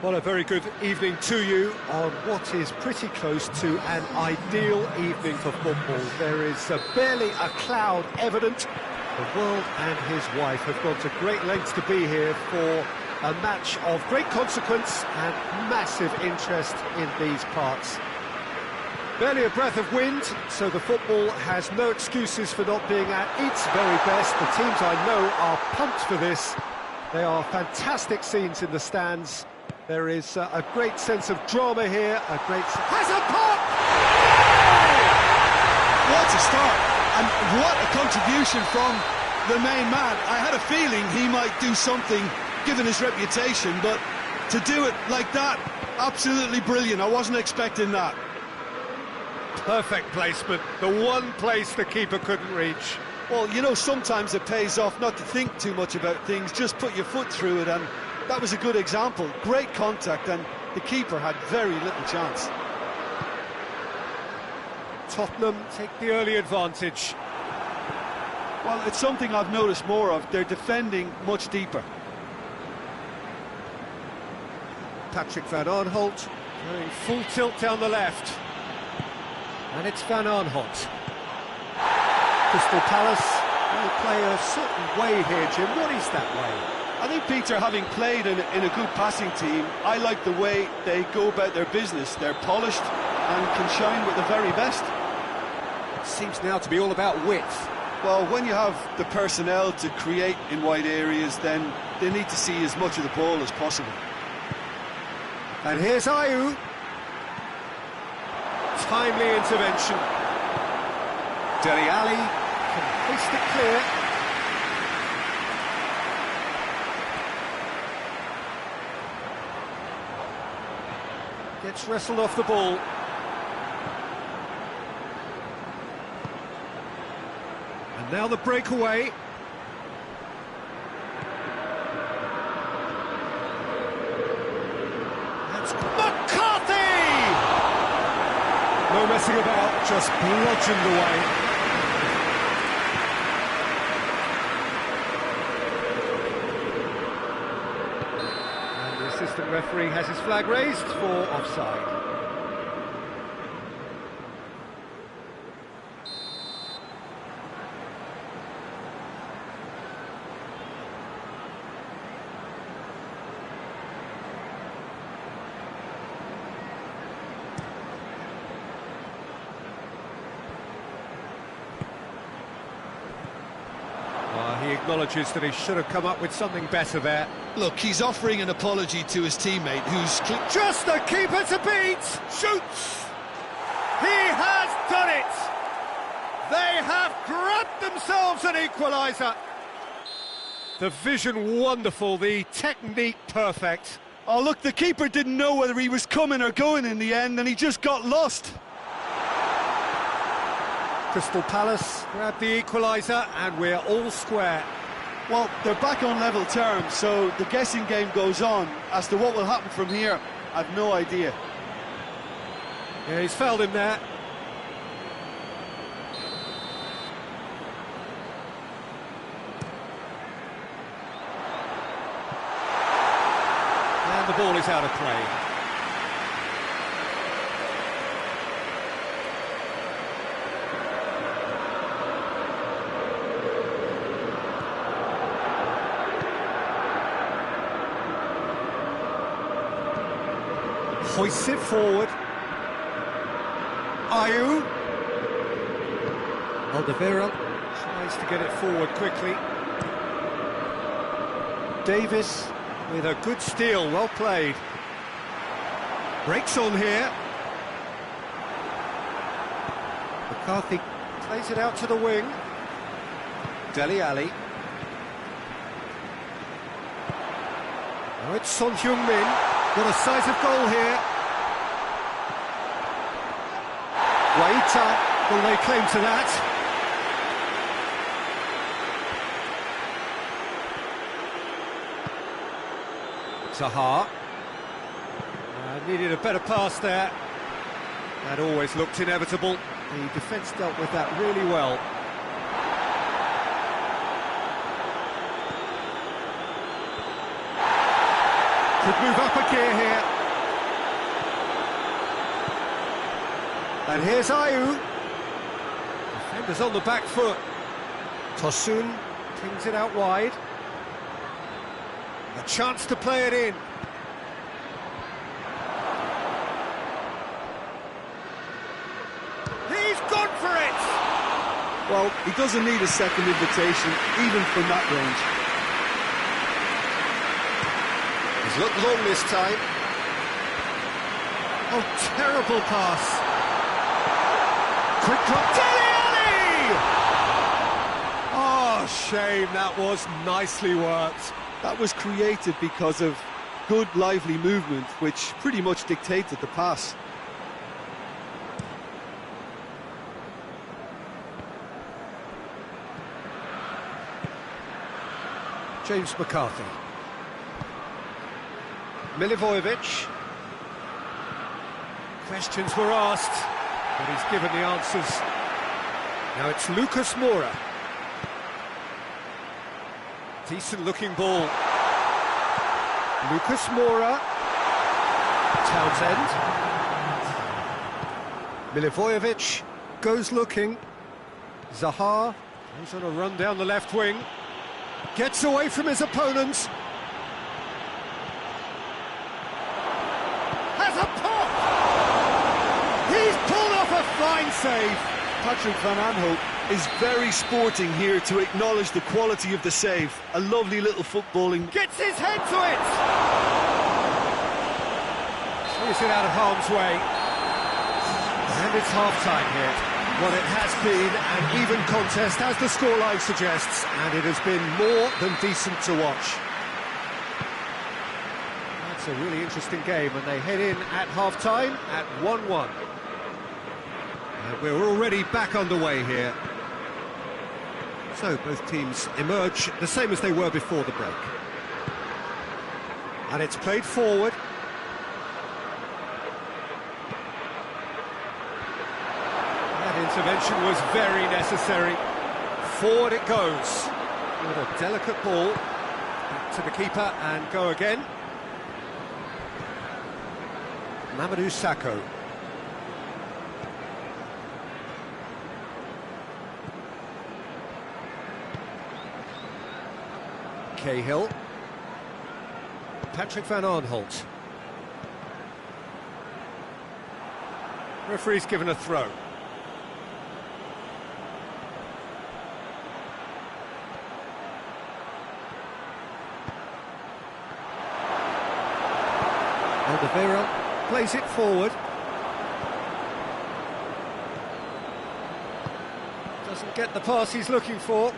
Speaker 1: Well, a very good evening to you on what is pretty close to an ideal evening for football. There is barely a cloud evident. The world and his wife have gone to great lengths to be here for a match of great consequence and massive interest in these parts. Barely a breath of wind, so the football has no excuses for not being at its very best. The teams I know are pumped for this. They are fantastic scenes in the stands. There is a great sense of drama here, has a pop!
Speaker 2: What a start, and what a contribution from the main man. I had a feeling he might do something, given his reputation, but to do it like that, absolutely brilliant. I wasn't expecting that.
Speaker 1: Perfect placement, the one place the keeper couldn't reach.
Speaker 2: Well, you know, sometimes it pays off not to think too much about things, just put your foot through it, and that was a good example. Great contact, and the keeper had very little chance.
Speaker 1: Tottenham take the early advantage.
Speaker 2: Well, it's something I've noticed more of. They're defending much deeper.
Speaker 1: Patrick Van Aanholt going full tilt down the left. And it's Van Aanholt. Crystal Palace will play a certain way here, Jim. What is that way?
Speaker 2: I think, Peter, having played in a good passing team, I like the way they go about their business. They're polished and can shine with the very best.
Speaker 1: Seems now to be all about width.
Speaker 2: Well, when you have the personnel to create in wide areas, then they need to see as much of the ball as possible.
Speaker 1: And here's Ayew. Timely intervention. Dele Alli can hoist it clear. Gets wrestled off the ball. And now the breakaway. That's McCarthy! No messing about, just bludgeoned away. And the assistant referee has his flag raised for offside. He acknowledges that he should have come up with something better there.
Speaker 2: Look, he's offering an apology to his teammate, who's...
Speaker 1: Just the keeper to beat! Shoots! He has done it! They have grabbed themselves an equaliser. The vision wonderful, the technique perfect.
Speaker 2: Oh, look, the keeper didn't know whether he was coming or going in the end, and he just got lost.
Speaker 1: Crystal Palace grab the equaliser and we're all square.
Speaker 2: Well, they're back on level terms, so the guessing game goes on. As to what will happen from here, I've no idea.
Speaker 1: Yeah, he's fouled him there. And the ball is out of play. Hoists it forward. Ayew. Alderweireld tries to get it forward quickly. Davis with a good steal, well played. Breaks on here. McCarthy plays it out to the wing. Dele Alli. Now it's Son Heung-min. Got a sight of goal here. Waita, will they claim to that? Zaha. Needed a better pass there. That always looked inevitable. The defence dealt with that really well. Could move up a gear here. And here's Ayew. Defenders on the back foot. Tosun pings it out wide. A chance to play it in. He's gone for it!
Speaker 2: Well, he doesn't need a second invitation, even from that range.
Speaker 1: He's looked long this time. Oh, terrible pass. Quick drop. Dele Alli! Oh, shame, that was nicely worked.
Speaker 2: That was created because of good, lively movement, which pretty much dictated the pass.
Speaker 1: James McCarthy. Milivojevic. Questions were asked, but he's given the answers. Now it's Lucas Moura. Decent looking ball. Lucas Moura. Townsend. Milivojevic goes looking. Zaha goes on a run down the left wing. Gets away from his opponents. Has a pop! He's pulled off a fine save.
Speaker 2: Patrick Van Aanholt is very sporting here to acknowledge the quality of the save. A lovely little footballing.
Speaker 1: Gets his head to it! Clears it out of harm's way. And it's half-time here. Well, it has been an even contest, as the scoreline suggests, and it has been more than decent to watch. That's a really interesting game, and they head in at half-time at 1-1. And we're already back underway here. So both teams emerge the same as they were before the break. And it's played forward. That intervention was very necessary. Forward it goes. With a delicate ball. Back to the keeper and go again. Mamadou Sakho. Cahill. Patrick Van Aanholt. Referee's given a throw. Oliveira plays it forward. Doesn't get the pass he's looking for.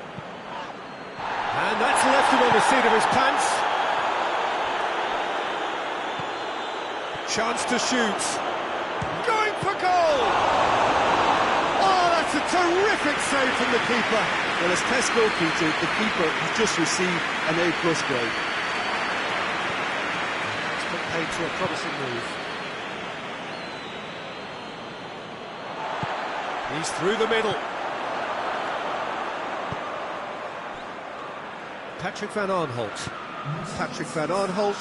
Speaker 1: And that's left him on the seat of his pants. Chance to shoot. Going for goal! Oh, that's a terrific save from the keeper.
Speaker 2: Well, as test goalkeeper, the keeper has just received an A+ grade.
Speaker 1: It's put paid to a promising move. He's through the middle. Patrick Van Aanholt. Patrick Van Aanholt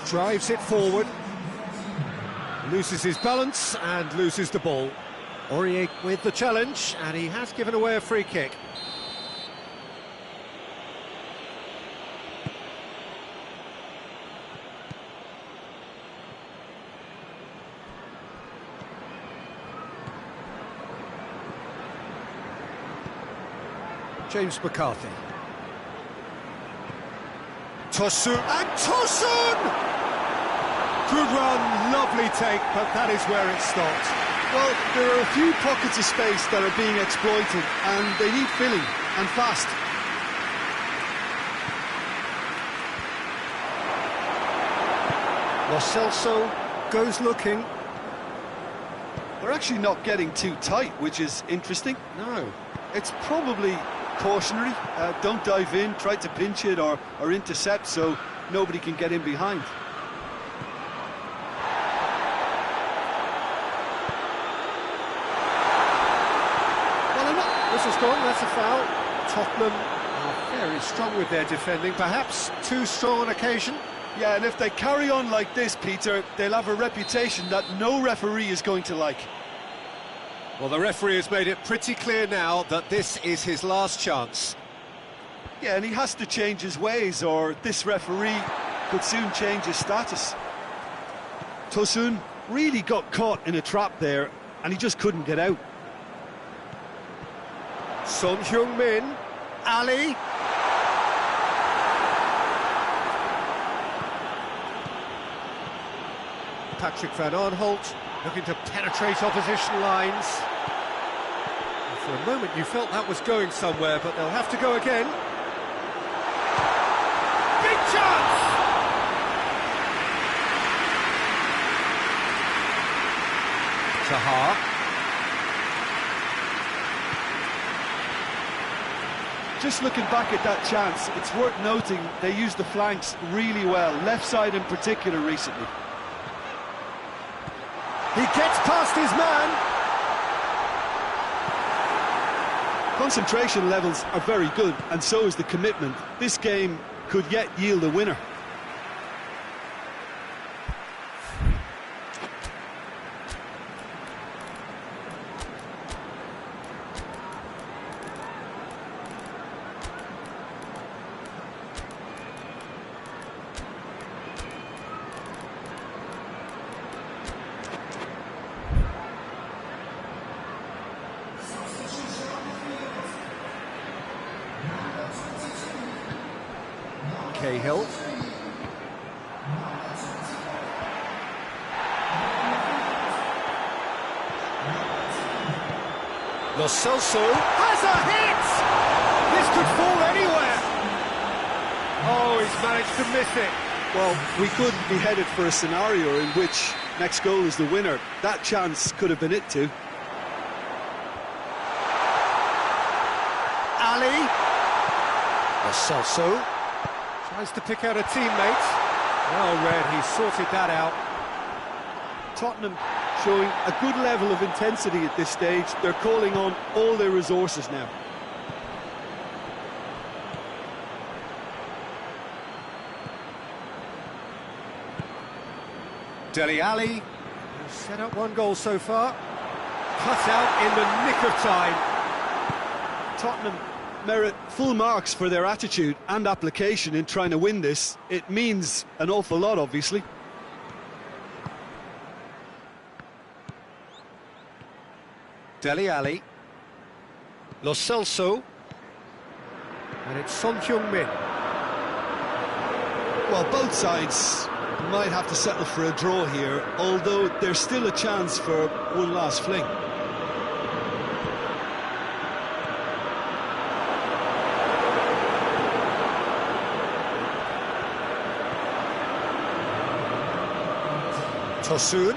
Speaker 1: drives it forward. Loses his balance and loses the ball. Aurier with the challenge, and he has given away a free kick. James McCarthy. Tosun, and Tosun! Good run, lovely take, but that is where it stopped.
Speaker 2: Well, there are a few pockets of space that are being exploited, and they need filling, and fast.
Speaker 1: Lo Celso goes looking.
Speaker 2: They're actually not getting too tight, which is interesting.
Speaker 1: No.
Speaker 2: It's probably cautionary. Don't dive in, try to pinch it or intercept so nobody can get in behind.
Speaker 1: This is gone, that's a foul. Tottenham are very strong with their defending, perhaps too strong on occasion.
Speaker 2: Yeah, and if they carry on like this, Peter, they'll have a reputation that no referee is going to like.
Speaker 1: Well, the referee has made it pretty clear now that this is his last chance.
Speaker 2: Yeah, and he has to change his ways, or this referee could soon change his status. Tosun really got caught in a trap there, and he just couldn't get out.
Speaker 1: Son Heung-min, Ali. Patrick Van Aanholt looking to penetrate opposition lines. And for a moment you felt that was going somewhere, but they'll have to go again. Big chance! Taha.
Speaker 2: Just looking back at that chance, it's worth noting they used the flanks really well, left side in particular recently.
Speaker 1: He gets past his man.
Speaker 2: Concentration levels are very good, and so is the commitment. This game could yet yield a winner.
Speaker 1: Hill. Lo Celso has a hit! This could fall anywhere! Oh, he's managed to miss it.
Speaker 2: Well, we could be headed for a scenario in which next goal is the winner. That chance could have been it too.
Speaker 1: Ali. Lo Celso tries to pick out a teammate. Well read, he sorted that out.
Speaker 2: Tottenham showing a good level of intensity at this stage. They're calling on all their resources now.
Speaker 1: Dele Alli has set up one goal so far. Cut out in the nick of time.
Speaker 2: Tottenham merit full marks for their attitude and application in trying to win this. It means an awful lot, obviously.
Speaker 1: Dele Alli. Lo Celso. And it's Son Heung-min.
Speaker 2: Well, both sides might have to settle for a draw here, although there's still a chance for one last fling.
Speaker 1: Tosun.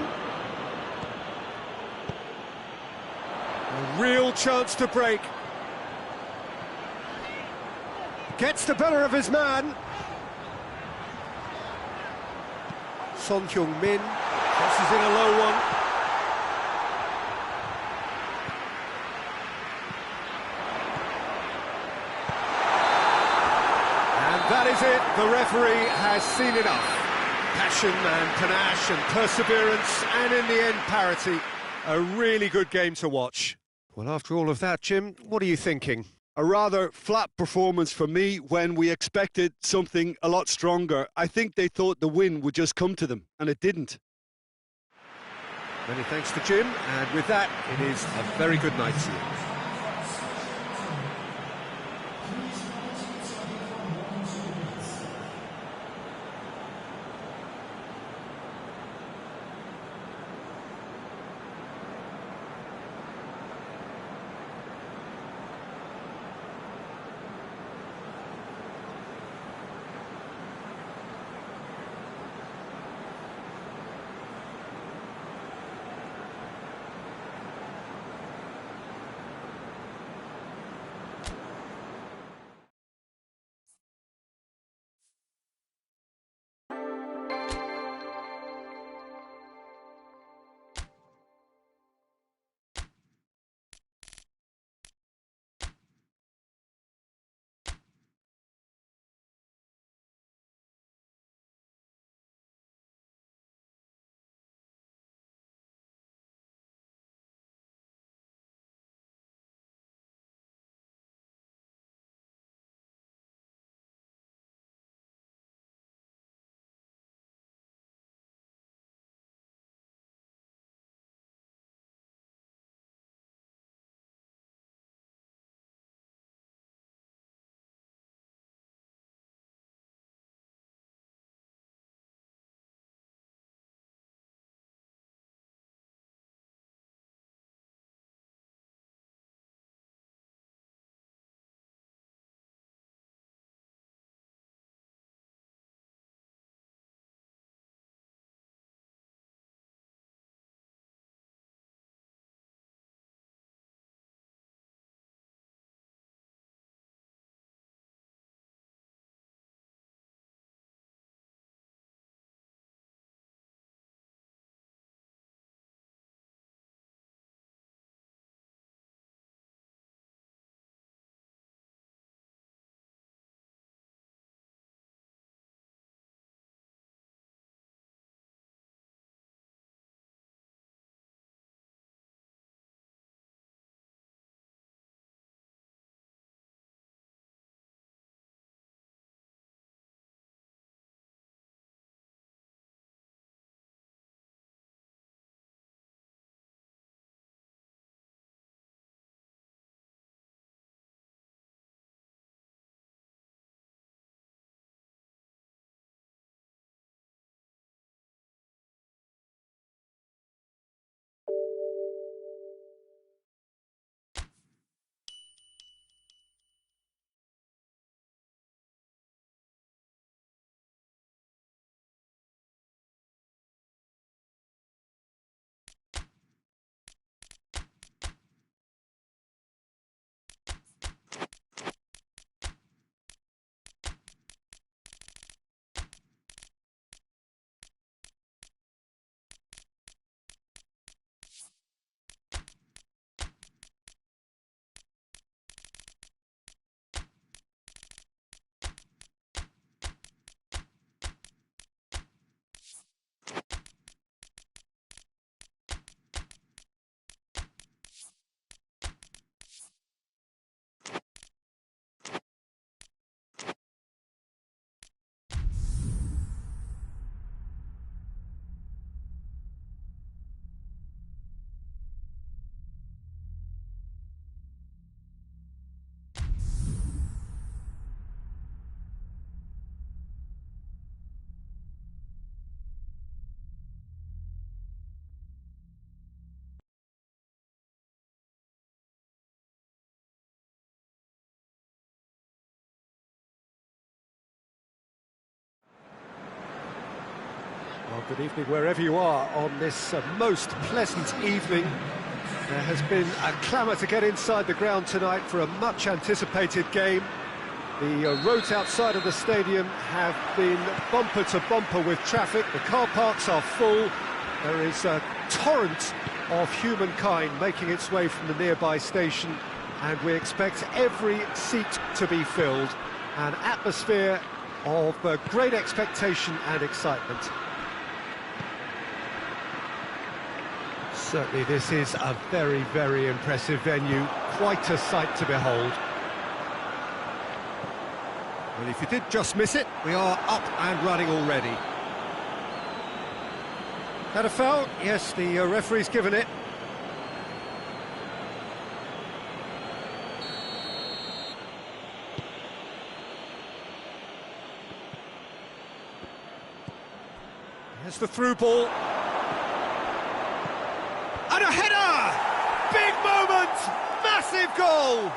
Speaker 1: A real chance to break. Gets the better of his man. Son Heung-min crosses in a low one. And that is it. The referee has seen enough. Passion and panache and perseverance, and in the end, parity. A really good game to watch. Well, after all of that, Jim, what are you thinking?
Speaker 2: A rather flat performance for me when we expected something a lot stronger. I think they thought the win would just come to them, and it didn't.
Speaker 1: Many thanks to Jim, and with that, it is a very good night to you. Well, good evening wherever you are on this most pleasant evening. There has been a clamour to get inside the ground tonight for a much-anticipated game. The roads outside of the stadium have been bumper to bumper with traffic. The car parks are full. There is a torrent of humankind making its way from the nearby station, and we expect every seat to be filled. An atmosphere of great expectation and excitement. Certainly this is a very, very impressive venue, quite a sight to behold. Well, if you did just miss it, we are up and running already. Had a foul? Yes, the referee's given it. Here's the through ball. And a header! Big moment! Massive goal!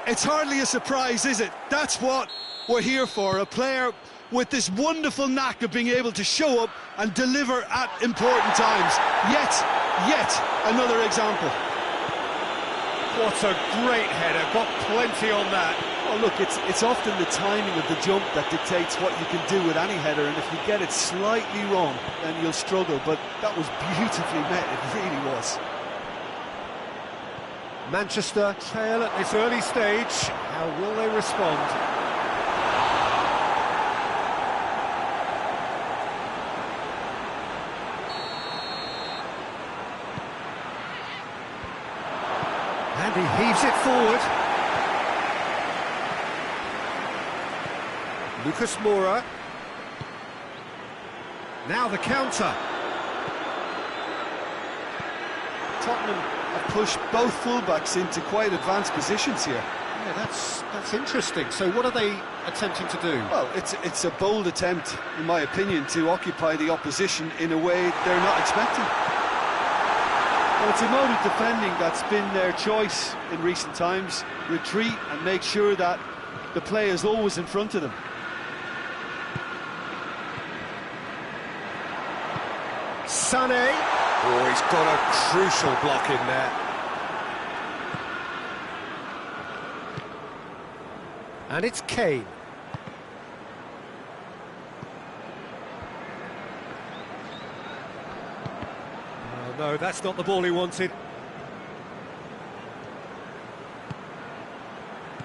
Speaker 2: It's hardly a surprise, is it? That's what we're here for, a player with this wonderful knack of being able to show up and deliver at important times. Yet another example.
Speaker 1: What a great header, got plenty on that.
Speaker 2: Oh, look, it's often the timing of the jump that dictates what you can do with any header, and if you get it slightly wrong, then you'll struggle, but that was beautifully met, it really was.
Speaker 1: Manchester trail at this early stage. How will they respond? And he heaves it forward. Lucas Moura. Now the counter.
Speaker 2: Tottenham have pushed both fullbacks into quite advanced positions here.
Speaker 1: Yeah, that's interesting. So what are they attempting to do?
Speaker 2: Well, it's a bold attempt, in my opinion, to occupy the opposition in a way they're not expecting. Well, it's a mode of defending that's been their choice in recent times. Retreat and make sure that the play is always in front of them.
Speaker 1: Sané. Oh, he's got a crucial block in there. And it's Kane. Oh, no, that's not the ball he wanted.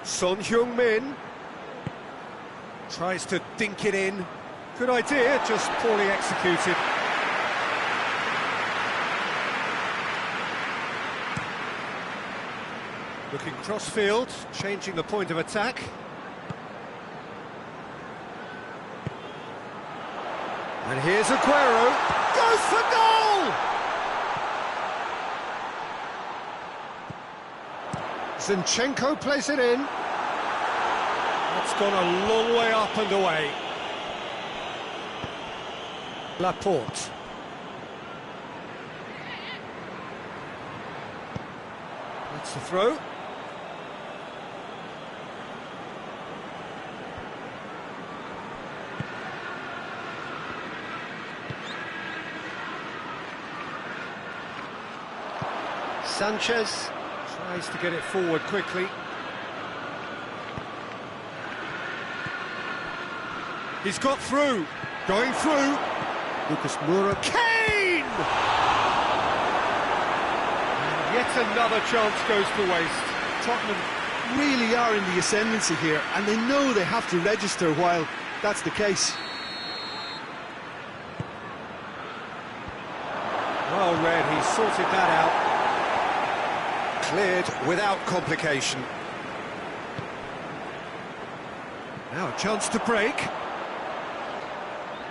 Speaker 1: Son Heung-min tries to dink it in. Good idea, just poorly executed. Looking cross-field, changing the point of attack. And here's Aguero, goes for goal! Zinchenko plays it in. That's gone a long way up and away. Laporte. That's the throw. Sanchez tries to get it forward quickly. He's got through, going through. Lucas Moura, Kane! And yet another chance goes to waste.
Speaker 2: Tottenham really are in the ascendancy here, and they know they have to register while that's the case.
Speaker 1: Well read, he sorted that out. Cleared without complication. Now a chance to break.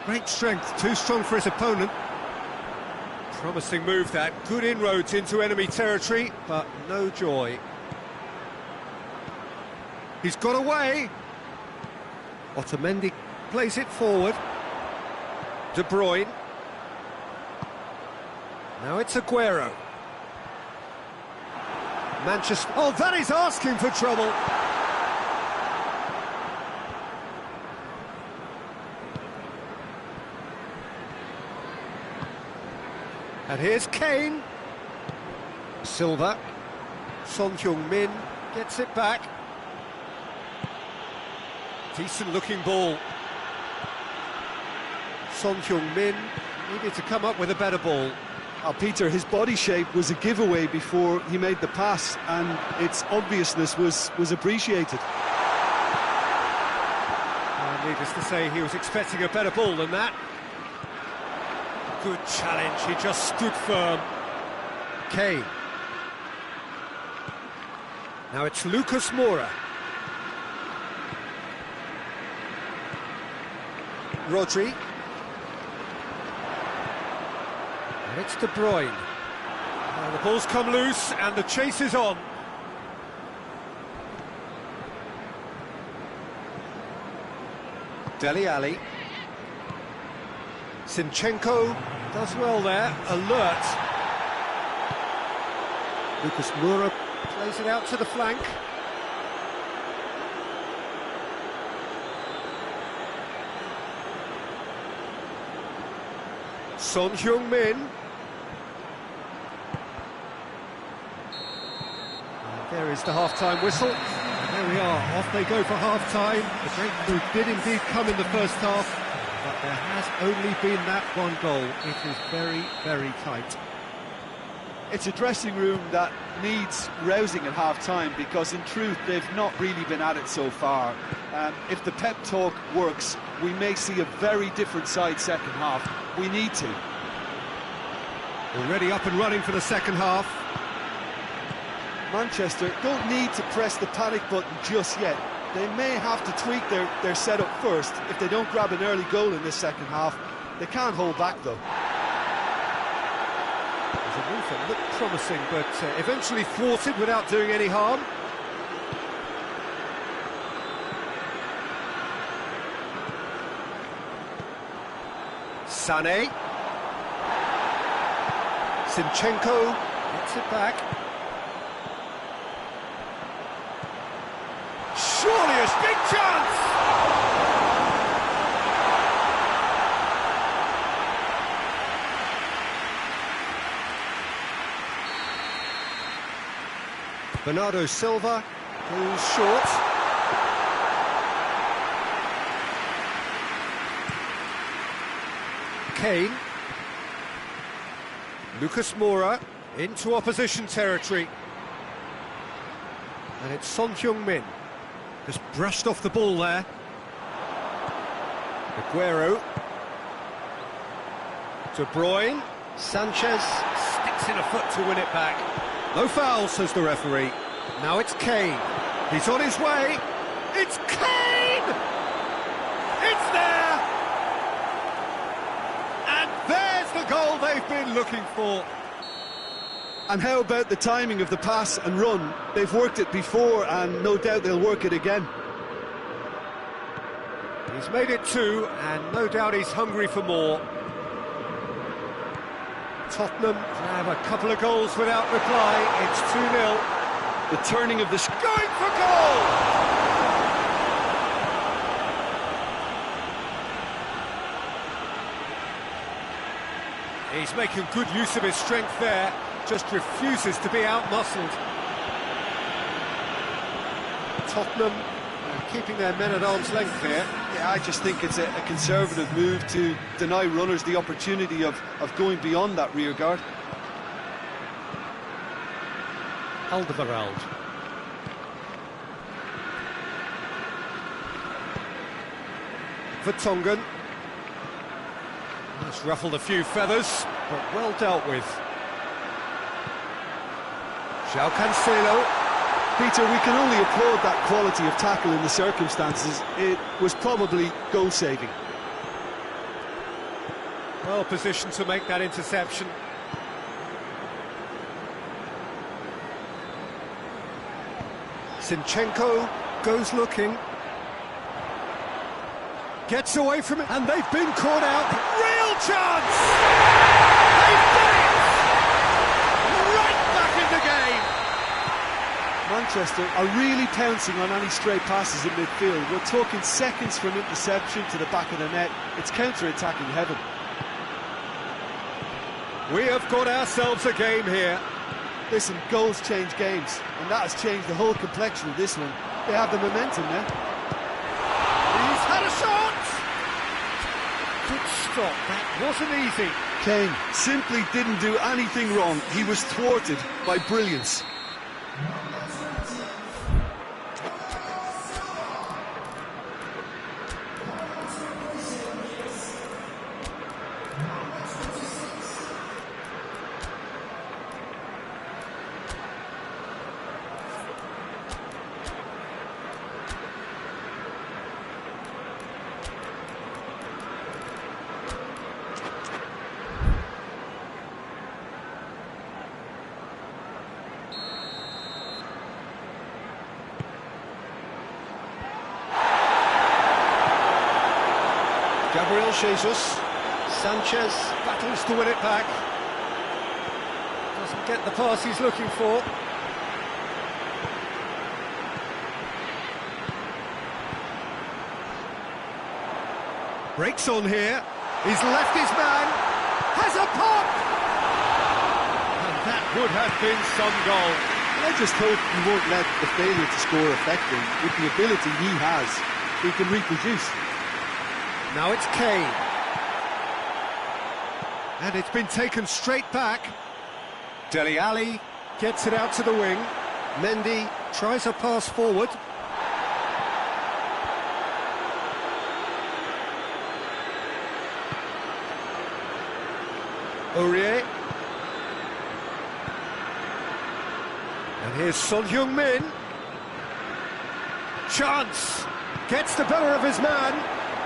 Speaker 1: Great strength, too strong for his opponent. Promising move that, good inroads into enemy territory, but no joy. He's got away. Otamendi plays it forward. De Bruyne. Now it's Aguero. Manchester... Oh, that is asking for trouble. And here's Kane. Silva. Son Heung-min gets it back. Decent looking ball. Son Heung-min needed to come up with a better ball.
Speaker 2: Peter, his body shape was a giveaway before he made the pass, and its obviousness was appreciated.
Speaker 1: Needless to say, he was expecting a better ball than that. Good challenge, he just stood firm. Kane. Now it's Lucas Moura. Rodri. And it's De Bruyne. And the ball's come loose and the chase is on. Dele Alli. Zinchenko does well there, alert. Lucas Moura plays it out to the flank. Son Heung-min. There is the half-time whistle. And there we are, off they go for half-time. The breakthrough did indeed come in the first half, but there has only been that one goal. It is very, very tight.
Speaker 2: It's a dressing room that needs rousing at half-time, because in truth they've not really been at it so far. If the pep talk works, we may see a very different side second half. We need to.
Speaker 1: Already up and running for the second half.
Speaker 2: Manchester don't need to press the panic button just yet. They may have to tweak their setup first. If they don't grab an early goal in this second half, they can't hold back though.
Speaker 1: The move that looked promising, but eventually thwarted without doing any harm. Sané. Zinchenko gets it back. Surely a big chance! Bernardo Silva goes short. Kane. Lucas Moura into opposition territory. And it's Son Heung-min. Just brushed off the ball there. Aguero. De Bruyne. Sanchez sticks in a foot to win it back. No foul, says the referee. Now it's Kane. He's on his way. It's Kane! It's there! And there's the goal they've been looking for.
Speaker 2: And how about the timing of the pass and run? They've worked it before, and no doubt they'll work it again.
Speaker 1: He's made it two, and no doubt he's hungry for more. Tottenham have a couple of goals without reply. It's 2-0.
Speaker 2: The turning of the...
Speaker 1: Going for goal! He's making good use of his strength there. Just refuses to be out-muscled. Tottenham keeping their men at arm's length here.
Speaker 2: Yeah, I just think it's a conservative move to deny runners the opportunity of going beyond that rear guard.
Speaker 1: Alderweireld. Vertonghen. That's ruffled a few feathers, but well dealt with. João Cancelo.
Speaker 2: Peter, we can only applaud that quality of tackle in the circumstances. It was probably goal-saving.
Speaker 1: Well positioned to make that interception. Zinchenko goes looking. Gets away from it, and they've been caught out. Real chance! They've done it! Right back in the game!
Speaker 2: Manchester are really pouncing on any stray passes in midfield. We're talking seconds from interception to the back of the net. It's counter-attacking heaven.
Speaker 1: We have got ourselves a game here.
Speaker 2: Listen, goals change games, and that has changed the whole complexion of this one. They have the momentum now.
Speaker 1: He's had a shot! Good stop, that wasn't easy.
Speaker 2: Kane simply didn't do anything wrong. He was thwarted by brilliance.
Speaker 1: Gabriel Jesus. Sanchez battles to win it back. Doesn't get the pass he's looking for. Breaks on here. He's left his man. Has a pop! And that would have been some goal.
Speaker 2: I just hope he won't let the failure to score affect him. With the ability he has, he can reproduce.
Speaker 1: Now it's Kane. And it's been taken straight back. Dele Alli gets it out to the wing. Mendy tries a pass forward. Aurier. And here's Son Heung-min. Chance. Gets the better of his man.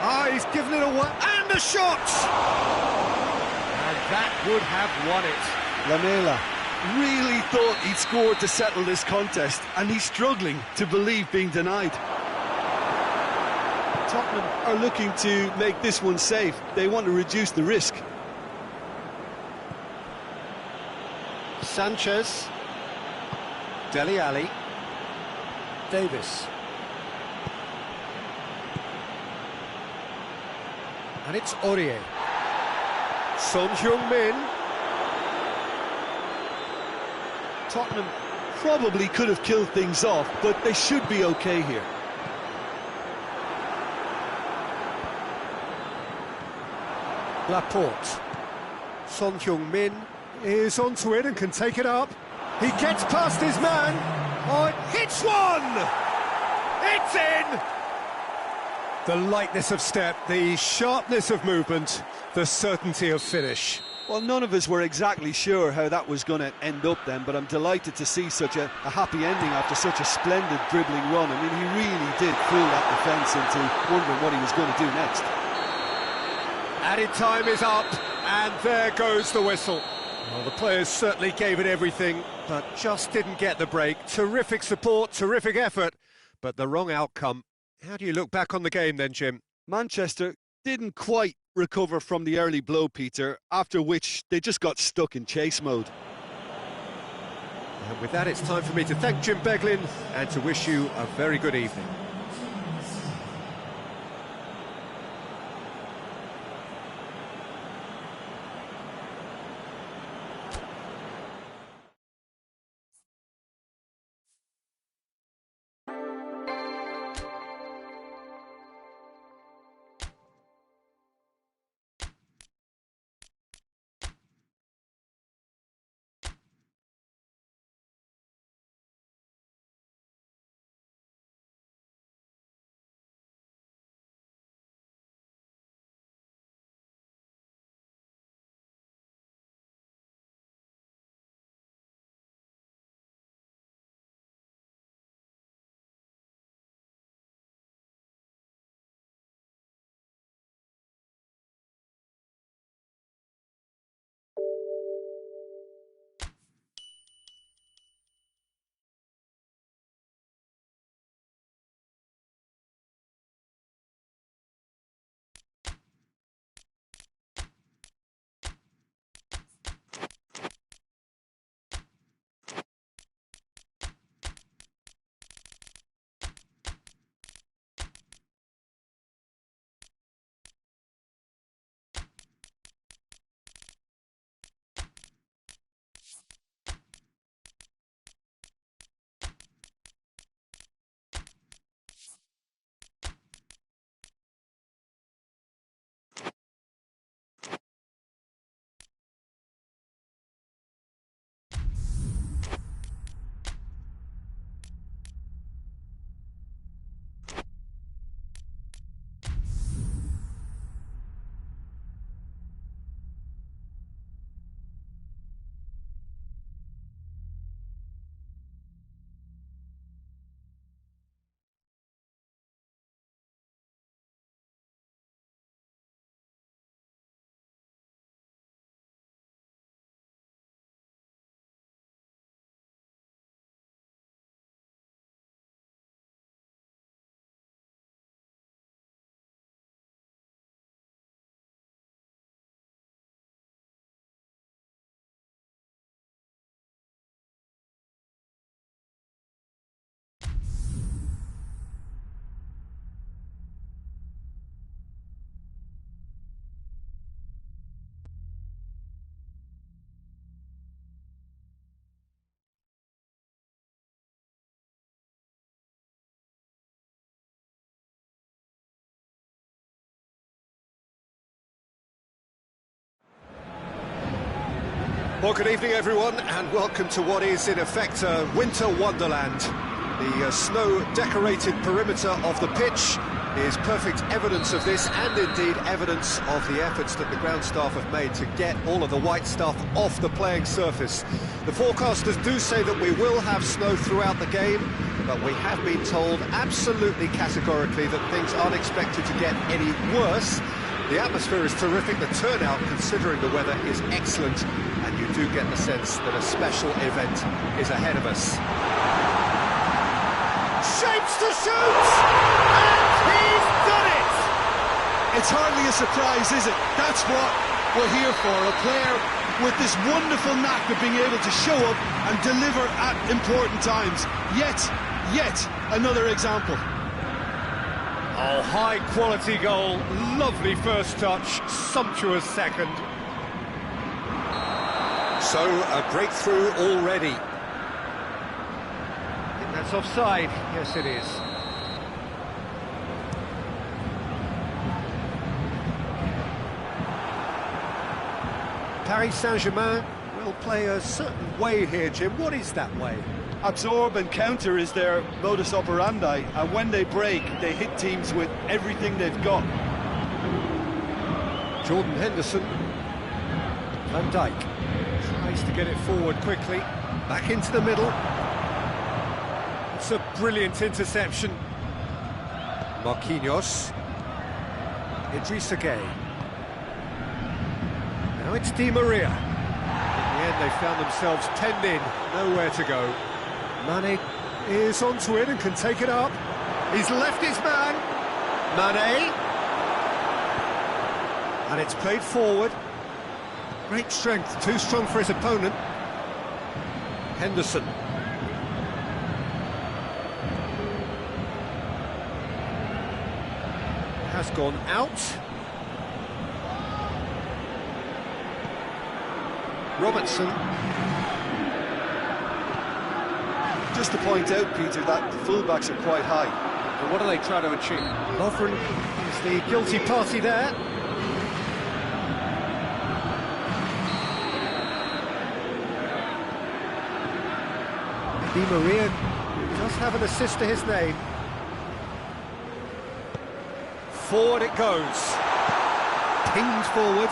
Speaker 1: Ah, he's given it away. And a shot! And that would have won it.
Speaker 2: Lamela really thought he'd scored to settle this contest, and he's struggling to believe being denied. Tottenham are looking to make this one safe. They want to reduce the risk.
Speaker 1: Sanchez. Dele Alli. Davis. And it's Aurier. Son Heung-min.
Speaker 2: Tottenham probably could have killed things off, but they should be okay here.
Speaker 1: Laporte. Son Heung-min is onto it and can take it up. He gets past his man. Oh, it hits one! It's in! The lightness of step, the sharpness of movement, the certainty of finish.
Speaker 2: Well, none of us were exactly sure how that was going to end up then, but I'm delighted to see such a happy ending after such a splendid dribbling run. I mean, he really did fool that defence into wondering what he was going to do next.
Speaker 1: Added time is up, and there goes the whistle. Well, the players certainly gave it everything, but just didn't get the break. Terrific support, terrific effort, but the wrong outcome. How do you look back on the game then, Jim?
Speaker 2: Manchester didn't quite recover from the early blow, Peter, after which they just got stuck in chase mode.
Speaker 1: And with that, it's time for me to thank Jim Beglin and to wish you a very good evening. Well, good evening, everyone, and welcome to what is, in effect, a winter wonderland. The snow-decorated perimeter of the pitch is perfect evidence of this, and indeed evidence of the efforts that the ground staff have made to get all of the white stuff off the playing surface. The forecasters do say that we will have snow throughout the game, but we have been told absolutely categorically that things aren't expected to get any worse. The atmosphere is terrific, the turnout, considering the weather, is excellent, and you do get the sense that a special event is ahead of us. Shapes to shoot! And he's done it!
Speaker 2: It's hardly a surprise, is it? That's what we're here for, a player with this wonderful knack of being able to show up and deliver at important times. Yet another example.
Speaker 1: Oh, high-quality goal, lovely first touch, sumptuous second. So, a breakthrough already. I think that's offside. Yes, it is. Paris Saint-Germain will play a certain way here, Jim. What is that way?
Speaker 2: Absorb and counter is their modus operandi, and when they break, they hit teams with everything they've got.
Speaker 1: Jordan Henderson. Van Dijk tries to get it forward quickly. Back into the middle. It's a brilliant interception. Marquinhos. Idrissa Gueye. Now it's Di Maria. In the end, they found themselves penned in, nowhere to go. Mane is onto it and can take it up. He's left his man. Mane. And it's played forward. Great strength, too strong for his opponent. Henderson. Has gone out. Robertson.
Speaker 2: Just to point out, Peter, that the fullbacks are quite high.
Speaker 1: And what are they trying to achieve? Lovren is the guilty party there. Di Maria does have an assist to his name. Forward it goes. Pinged forward.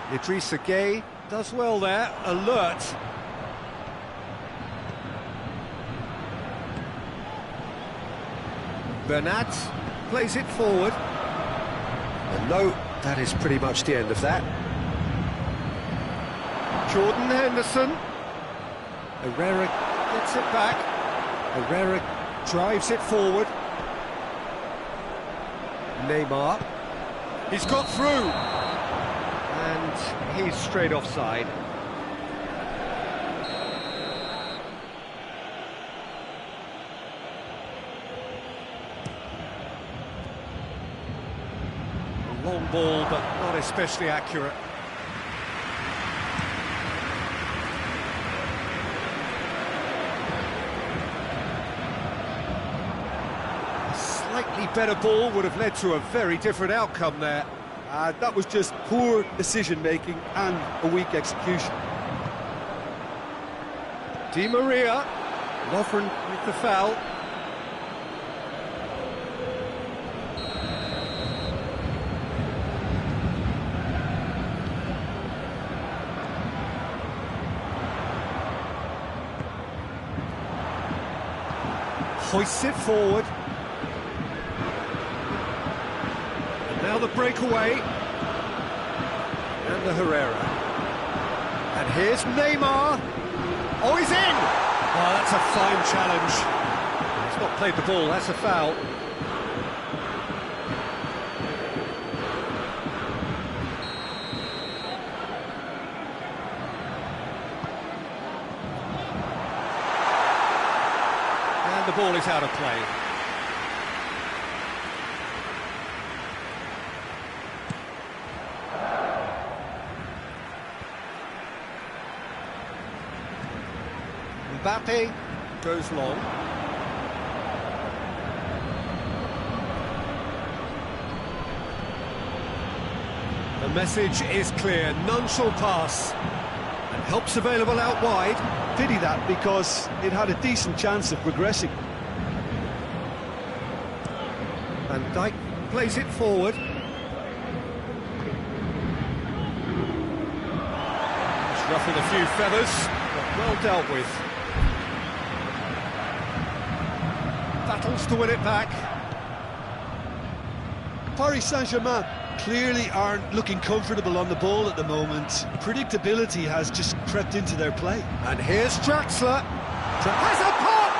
Speaker 1: Idrissa Gueye does well there, alert. Bernat plays it forward. And no, that is pretty much the end of that. Jordan Henderson. Herrera gets it back. Herrera drives it forward. Neymar. He's got through. And he's straight offside. Long ball, but not especially accurate. A slightly better ball would have led to a very different outcome there.
Speaker 2: That was just poor decision-making and a weak execution.
Speaker 1: Di Maria. Lovren with the foul. Hoists it forward. And now the breakaway. And the Herrera. And here's Neymar. Oh, he's in! Oh, that's a fine challenge. He's not played the ball, that's a foul. The ball is out of play. Mbappe goes long. The message is clear, none shall pass. And Help's available out wide.
Speaker 2: Pity that, because it had a decent chance of progressing.
Speaker 1: Van Dijk plays it forward. It's ruffling a few feathers, but well dealt with. Battles to win it back.
Speaker 2: Paris Saint-Germain clearly aren't looking comfortable on the ball at the moment. Predictability has just crept into their play.
Speaker 1: And here's Draxler. Has a pop!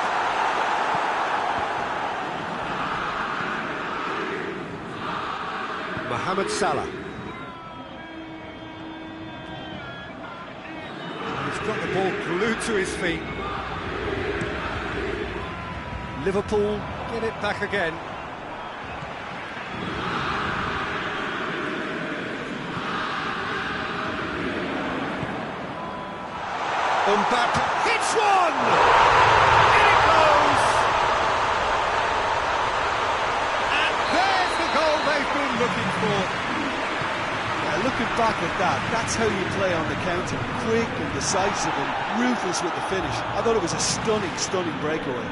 Speaker 1: Mohamed Salah. He's got the ball glued to his feet. Liverpool get it back again. Mbappe hits one! In it goes! And there's the goal they've been looking for.
Speaker 2: Looking back at that, that's how you play on the counter. Quick and decisive and ruthless with the finish. I thought it was a stunning, stunning breakaway.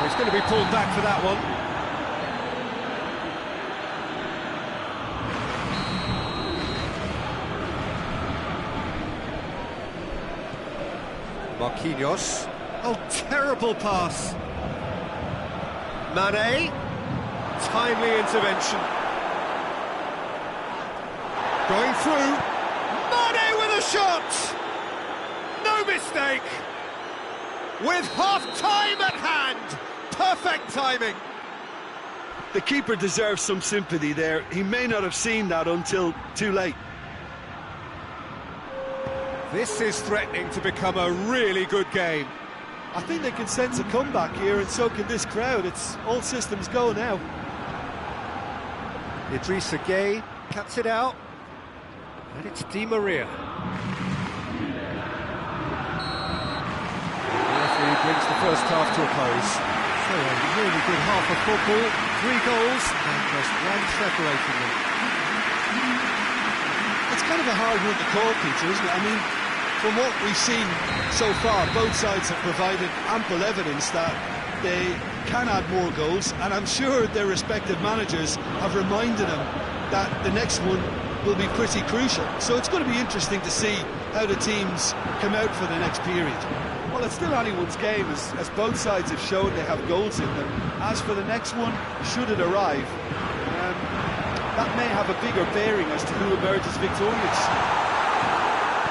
Speaker 1: He's going to be pulled back for that one. Marquinhos. Oh, terrible pass. Mane. Timely intervention. Going through. Mane with a shot. No mistake. With half-time at hand. Perfect timing.
Speaker 2: The keeper deserves some sympathy there. He may not have seen that until too late.
Speaker 1: This is threatening to become a really good game.
Speaker 2: I think they can sense a comeback here, and so can this crowd. It's all systems go now.
Speaker 1: Idrissa Gueye cuts it out, and it's Di Maria. The referee brings the first half to a close. So a really good half of football, 3 goals, and just one separating them.
Speaker 2: It's kind of a hard one to call, Peter, isn't it? I mean, from what we've seen so far, both sides have provided ample evidence that they can add more goals, and I'm sure their respective managers have reminded them that the next one will be pretty crucial. So it's going to be interesting to see how the teams come out for the next period. Well, it's still anyone's game, as both sides have shown they have goals in them. As for the next one, should it arrive, that may have a bigger bearing as to who emerges victorious.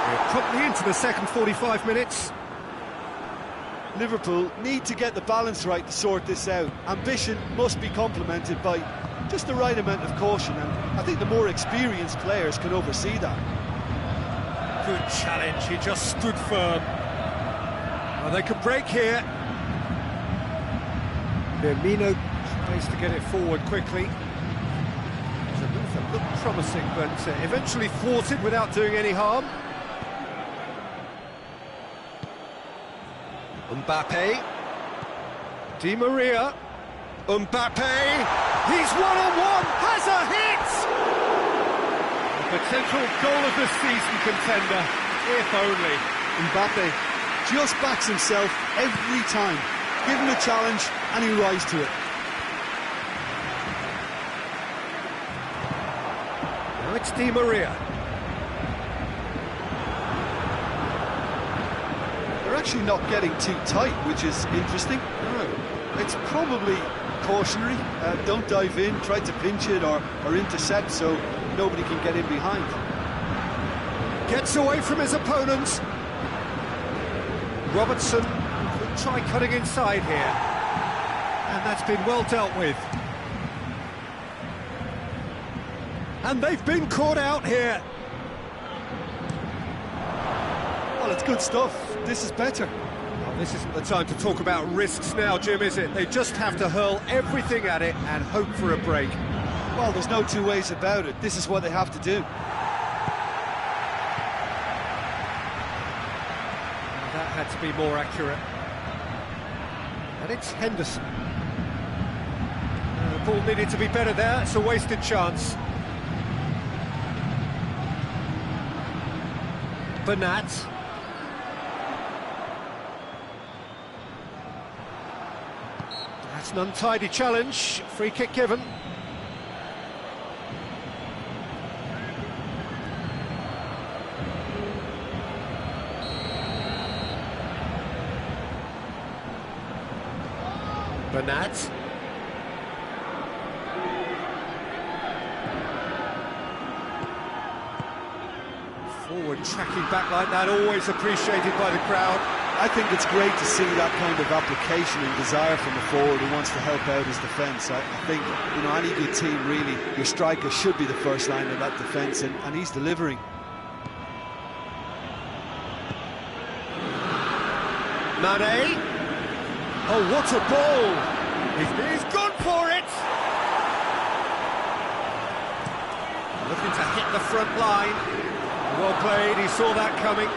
Speaker 1: We're promptly into the second 45 minutes.
Speaker 2: Liverpool need to get the balance right to sort this out. Ambition must be complemented by just the right amount of caution, and I think the more experienced players can oversee that.
Speaker 1: Good challenge, he just stood firm. Well, they could break here. Firmino tries to get it forward quickly. It's a move that looked promising, but eventually thwarted without doing any harm. Mbappe. Di Maria. Mbappe. He's one-on-one. Has a hit! A potential goal of the season contender, if only.
Speaker 2: Mbappe just backs himself every time. Give him a challenge and he rises to it.
Speaker 1: Now it's Di Maria.
Speaker 2: They're actually not getting too tight, which is interesting.
Speaker 1: No.
Speaker 2: It's probably cautionary. Don't dive in, try to pinch it or intercept so nobody can get in behind.
Speaker 1: Gets away from his opponents. Robertson could try cutting inside here. And that's been well dealt with. And they've been caught out here.
Speaker 2: Well, it's good stuff. This is better.
Speaker 1: Well, this isn't the time to talk about risks now, Jim, is it? They just have to hurl everything at it and hope for a break.
Speaker 2: Well, there's no two ways about it. This is what they have to do.
Speaker 1: That had to be more accurate. And it's Henderson. The ball needed to be better there. It's a wasted chance. Bernat. That's an untidy challenge. Free kick given. Bernat. Forward tracking back like that, always appreciated by the crowd.
Speaker 2: I think it's great to see that kind of application and desire from a forward who wants to help out his defence. I think, you know, any good team, really, your striker should be the first line of that defence, and he's delivering.
Speaker 1: Mane. Oh, what a ball! He's gone for it! Looking to hit the front line. Well played, he saw that coming.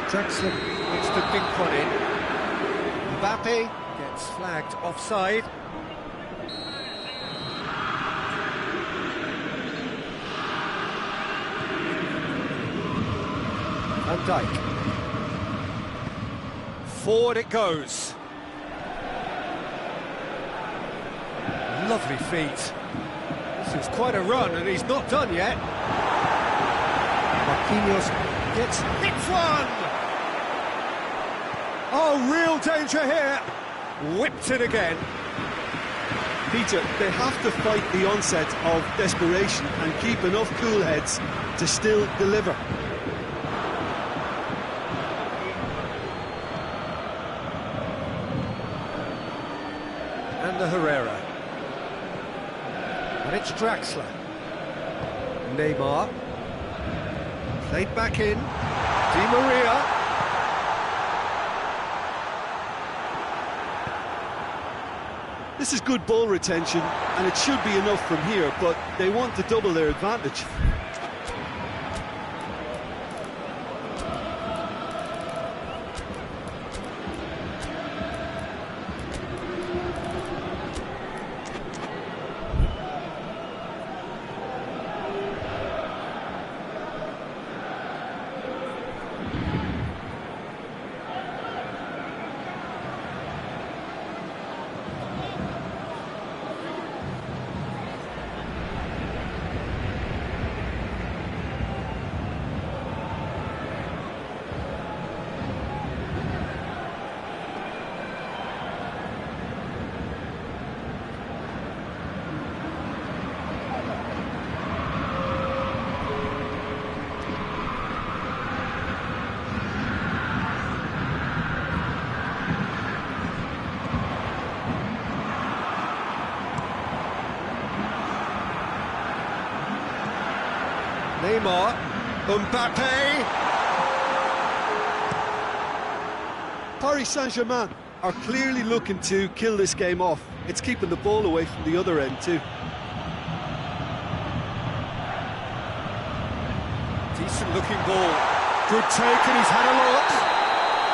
Speaker 1: Draxler needs to dink one in. Mbappe gets flagged offside. Van Dijk. Forward it goes. Lovely feet. This is quite a run, and he's not done yet. Marquinhos gets hit one! Oh, real danger here. Whipped it again.
Speaker 2: Peter, they have to fight the onset of desperation and keep enough cool heads to still deliver.
Speaker 1: And the Herrera. And it's Draxler. Neymar. Played back in. Di Maria.
Speaker 2: This is good ball retention, and it should be enough from here, but they want to double their advantage.
Speaker 1: Neymar, Mbappe.
Speaker 2: Paris Saint-Germain are clearly looking to kill this game off. It's keeping the ball away from the other end too.
Speaker 1: Decent looking ball. Good take, and he's had a lot.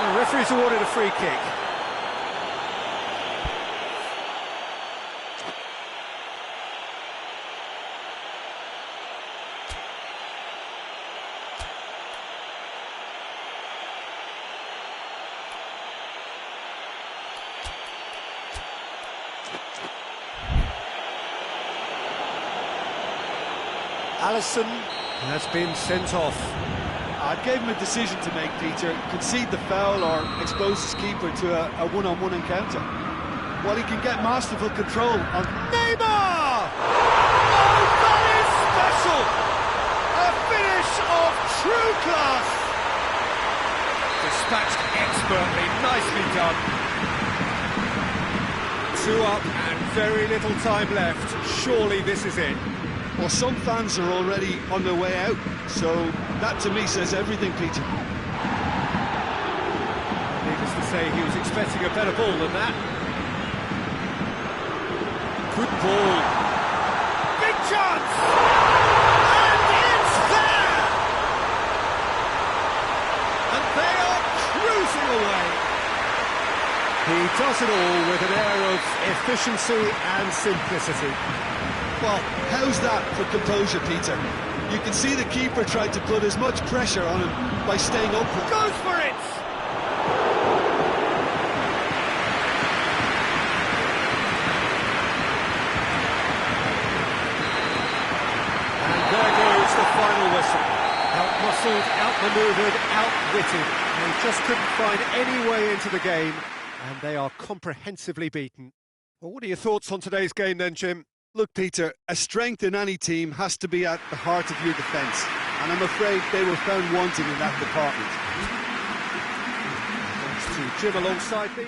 Speaker 1: The referee's awarded a free kick. Alisson has been sent off.
Speaker 2: I gave him a decision to make, Peter. Concede the foul or expose his keeper to a one-on-one encounter. Well, he can get masterful control on...
Speaker 1: Neymar! Oh, that is special! A finish of true class! Dispatched expertly, nicely done. 2 up and very little time left. Surely this is it.
Speaker 2: Well, some fans are already on their way out, so that to me says everything, Peter.
Speaker 1: Needless to say, he was expecting a better ball than that. Good ball. Big chance! And it's there! And they are cruising away. He does it all with an air of efficiency and simplicity.
Speaker 2: Well, how's that for composure, Peter? You can see the keeper tried to put as much pressure on him by staying upright.
Speaker 1: Goes for it! And there goes the final whistle. Out-muscled, out-manoeuvred, out-witted. They just couldn't find any way into the game, and they are comprehensively beaten. Well, what are your thoughts on today's game then, Jim?
Speaker 2: Look, Peter, a strength in any team has to be at the heart of your defence, and I'm afraid they were found wanting in that department.
Speaker 1: Thanks to Jim alongside me.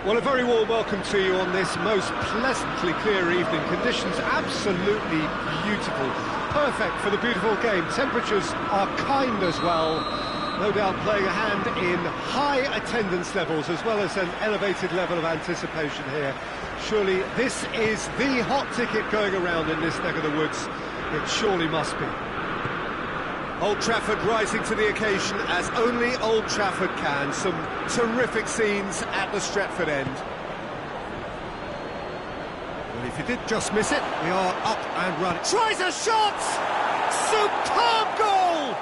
Speaker 1: Well, a very warm welcome to you on this most pleasantly clear evening. Conditions absolutely beautiful. Perfect for the beautiful game. Temperatures are kind as well. No doubt playing a hand in high attendance levels as well as an elevated level of anticipation here. Surely this is the hot ticket going around in this neck of the woods. It surely must be. Old Trafford rising to the occasion as only Old Trafford can. Some terrific scenes at the Stretford end. Well, if you did just miss it, we are up and running. Tries a shot! Superb goal!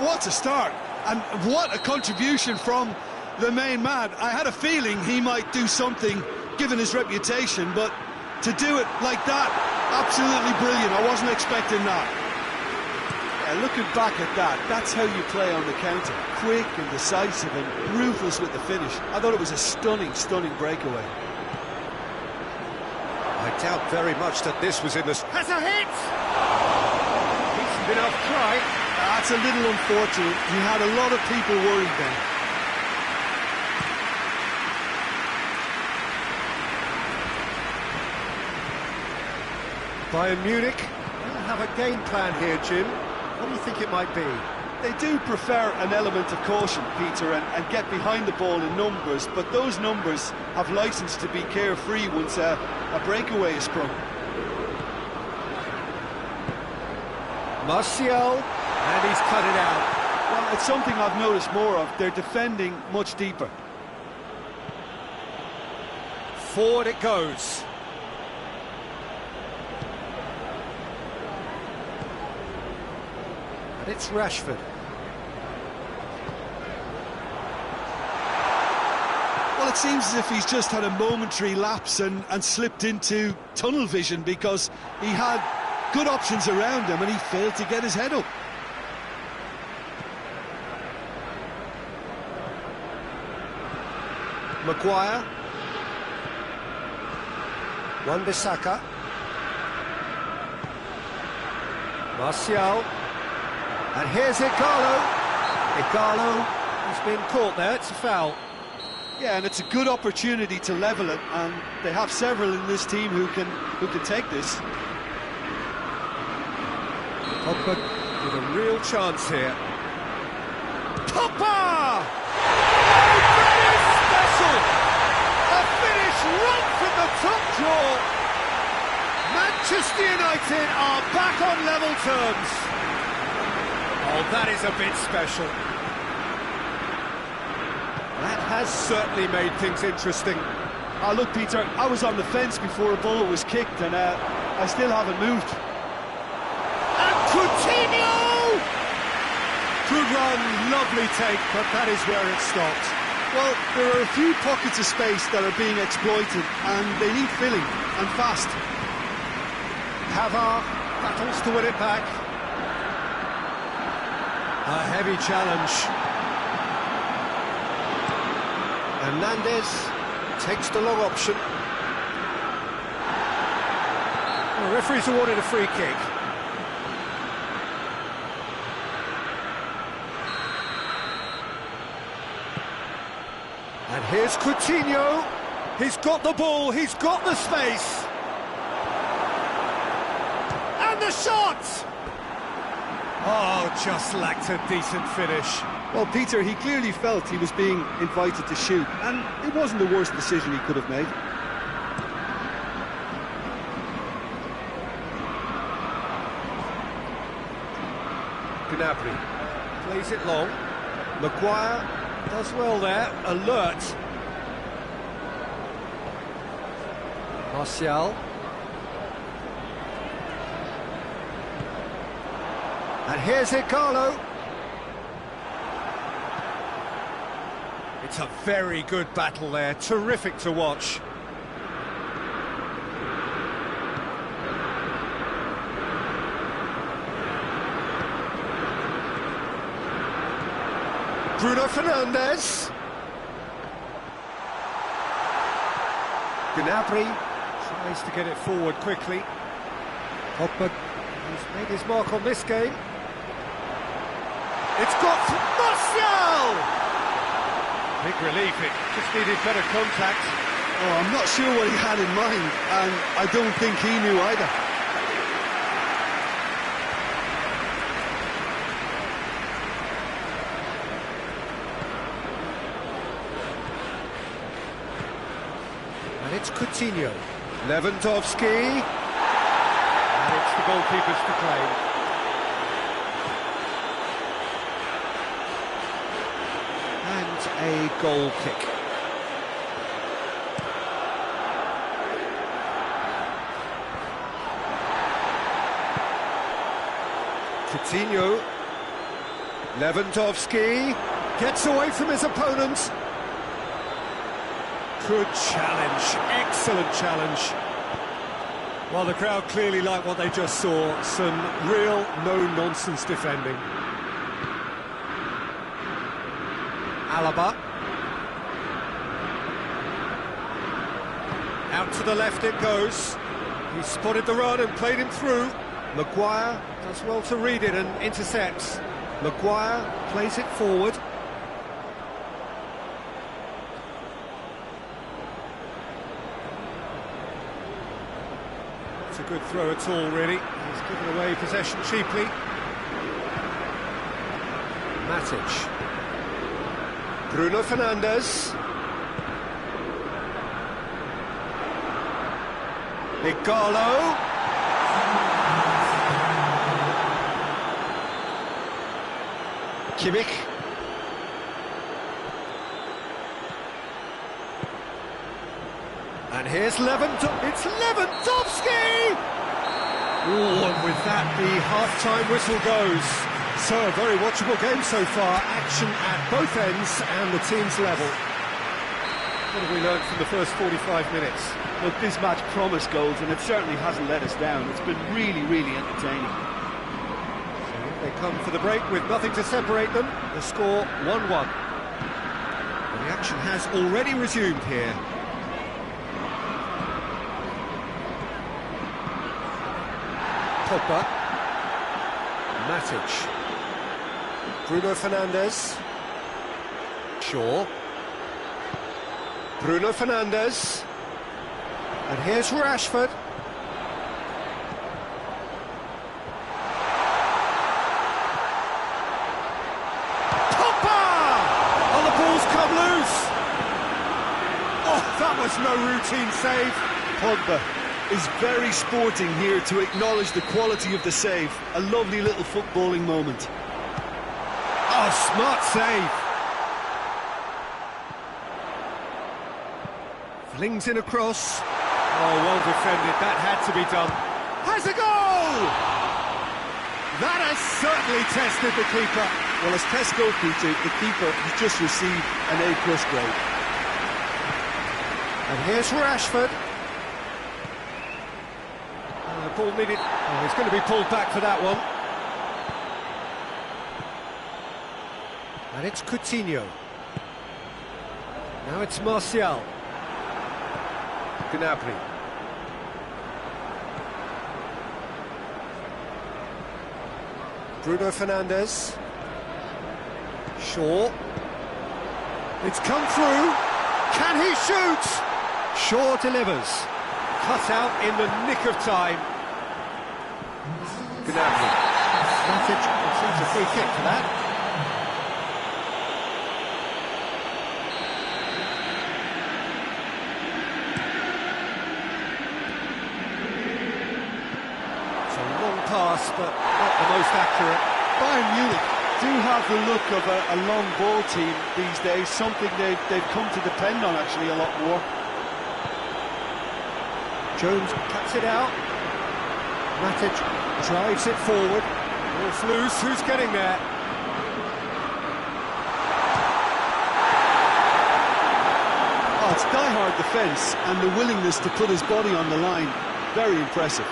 Speaker 2: What a start, and what a contribution from the main man. I had a feeling he might do something, given his reputation, but to do it like that, absolutely brilliant. I wasn't expecting that. Looking back at that, that's how you play on the counter. Quick and decisive and ruthless with the finish. I thought it was a stunning, stunning breakaway.
Speaker 1: I doubt very much that this was in the... Has a hit! Decent enough try.
Speaker 2: That's a little unfortunate. He had a lot of people worried then.
Speaker 1: Bayern Munich have a game plan here, Jim. What do you think it might be?
Speaker 2: They do prefer an element of caution, Peter, and get behind the ball in numbers, but those numbers have licence to be carefree once a breakaway is sprung.
Speaker 1: Martial, and he's cut it out.
Speaker 2: Well, it's something I've noticed more of. They're defending much deeper.
Speaker 1: Forward it goes. And it's Rashford.
Speaker 2: Well, it seems as if he's just had a momentary lapse and slipped into tunnel vision, because he had good options around him and he failed to get his head up.
Speaker 1: Maguire. Wan-Bissaka. Martial. And here's Igalo. Igalo, he's been caught there, it's a foul.
Speaker 2: Yeah, and it's a good opportunity to level it, and they have several in this team who can take this.
Speaker 1: Pogba with a real chance here. Pogba! Oh, very special! A finish right from the top draw. Manchester United are back on level terms. Oh, that is a bit special. That has certainly made things interesting.
Speaker 2: Oh, look, Peter, I was on the fence before a bullet was kicked, and I still haven't moved.
Speaker 1: And Coutinho! Good run, lovely take, but that is where it stopped.
Speaker 2: Well, there are a few pockets of space that are being exploited, and they need filling, and fast.
Speaker 1: Pavard battles to win it back. A heavy challenge. Hernandez takes the long option. The referee's awarded a free kick. And here's Coutinho. He's got the ball, he's got the space. And the shot! Oh, just lacked a decent finish.
Speaker 2: Well, Peter, he clearly felt he was being invited to shoot, and it wasn't the worst decision he could have made.
Speaker 1: Gnabry plays it long. Maguire does well there, alert. Martial. And here's Igalo. It's a very good battle there, terrific to watch. Bruno Fernandes. Gnabry tries to get it forward quickly. Pogba has made his mark on this game. It's got Martial! Big relief, it just needed better contact.
Speaker 2: Oh, I'm not sure what he had in mind, and I don't think he knew either.
Speaker 1: And it's Coutinho. Lewandowski. And it's the goalkeepers to claim. A goal kick. Coutinho. Lewandowski gets away from his opponent. Good challenge, excellent challenge. Well, the crowd clearly like what they just saw. Some real no-nonsense defending. Alaba. Out to the left it goes. He spotted the run and played him through. Maguire does well to read it and intercepts. Maguire plays it forward. It's a good throw at all, really. He's given away possession cheaply. Matic. Bruno Fernandes. Igalo. Kimmich. And here's Lewandowski. It's Lewandowski! Ooh, and with that, the half-time whistle goes. So, a very watchable game so far. Action at both ends and the team's level. What have we learned from the first 45 minutes?
Speaker 2: Look, this match promised goals, and it certainly hasn't let us down. It's been really, really entertaining.
Speaker 1: So they come for the break with nothing to separate them. The score 1-1. And the action has already resumed here. Pogba. Matic. Bruno Fernandes. Shaw. Bruno Fernandes. And here's Rashford. Pogba! Oh, the ball's come loose. Oh, that was no routine save.
Speaker 2: Pogba is very sporting here to acknowledge the quality of the save. A lovely little footballing moment.
Speaker 1: Oh, smart save. Flings in across. Oh, well defended. That had to be done. Has a goal! That has certainly tested the keeper.
Speaker 2: Well, as tests go, Peter, the keeper has just received an A+ grade.
Speaker 1: And here's Rashford. The ball needed... Oh, he's going to be pulled back for that one. And it's Coutinho. Now it's Martial. Gnabry. Bruno Fernandes. Shaw. It's come through. Can he shoot? Shaw delivers. Cut out in the nick of time. Gnabry. Matic receives a free kick for that. Pass, but not the most accurate.
Speaker 2: Bayern Munich do have the look of a long ball team these days, something they've come to depend on actually a lot more.
Speaker 1: Jones cuts it out. Matic drives it forward. Ball's loose, who's getting there?
Speaker 2: Oh, it's die-hard defence and the willingness to put his body on the line. Very impressive.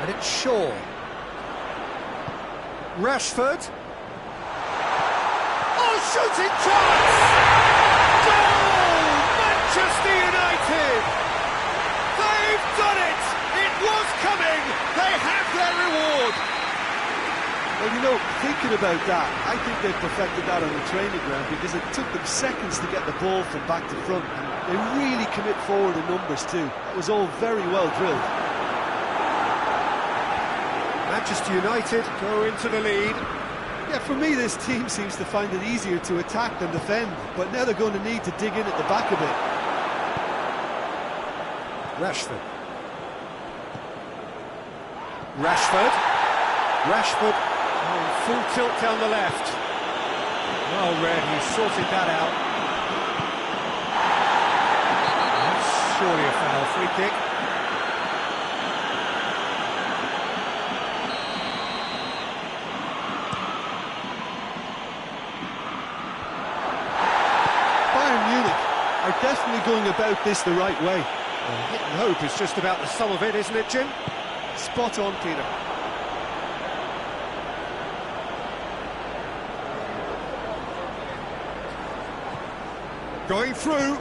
Speaker 1: And it's Shaw. Rashford. Oh, shooting chance! Goal! Manchester United! They've done it! It was coming! They have their reward!
Speaker 2: Well, you know, thinking about that, I think they've perfected that on the training ground because it took them seconds to get the ball from back to front. And they really commit forward in numbers too. That was all very well drilled.
Speaker 1: Manchester United go into the lead.
Speaker 2: Yeah, for me, this team seems to find it easier to attack than defend, but now they're going to need to dig in at the back a bit.
Speaker 1: Rashford. Rashford. Oh, full tilt down the left. Well read, he sorted that out. That's surely a foul. Free kick.
Speaker 2: Are definitely going about this the right way.
Speaker 1: Hit and hope is just about the sum of it, isn't it, Jim?
Speaker 2: Spot on, Peter.
Speaker 1: Going through.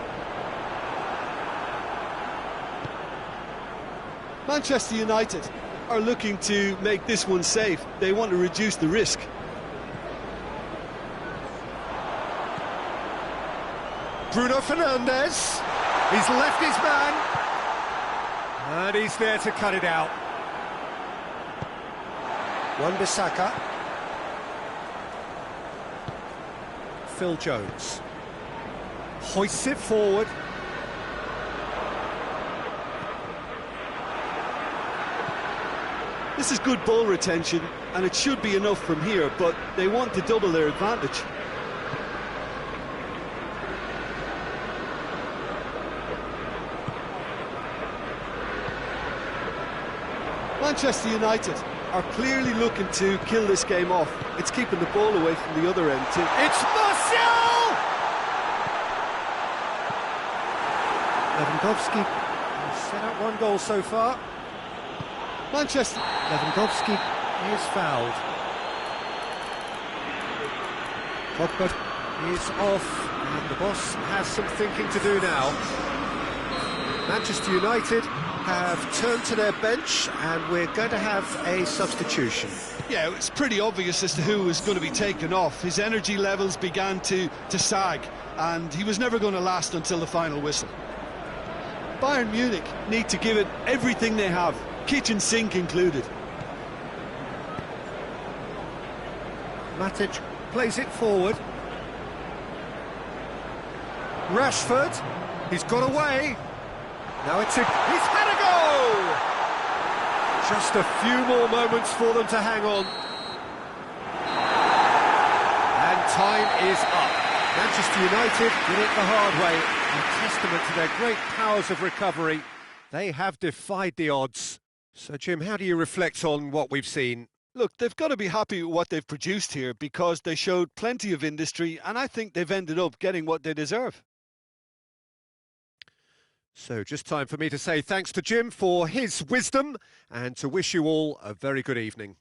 Speaker 2: Manchester United are looking to make this one safe. They want to reduce the risk.
Speaker 1: Bruno Fernandes, he's left his man, and he's there to cut it out. Wan-Bissaka, Phil Jones, hoists it forward.
Speaker 2: This is good ball retention, and it should be enough from here, but they want to double their advantage. Manchester United are clearly looking to kill this game off. It's keeping the ball away from the other end too.
Speaker 1: It's Martial! Lewandowski has set up one goal so far.
Speaker 2: Manchester.
Speaker 1: Lewandowski is fouled. Pogba is off, and the boss has some thinking to do now. Manchester United have turned to their bench, and we're going to have a substitution.
Speaker 2: Yeah, it's pretty obvious as to who was going to be taken off. His energy levels began to sag, and he was never going to last until the final whistle. Bayern Munich need to give it everything they have, kitchen sink included.
Speaker 1: Matic plays it forward. Rashford, he's got away. Now he's had a go! Just a few more moments for them to hang on. And time is up. Manchester United did it the hard way. A testament to their great powers of recovery. They have defied the odds. So, Jim, how do you reflect on what we've seen?
Speaker 2: Look, they've got to be happy with what they've produced here because they showed plenty of industry, and I think they've ended up getting what they deserve.
Speaker 1: So just time for me to say thanks to Jim for his wisdom and to wish you all a very good evening.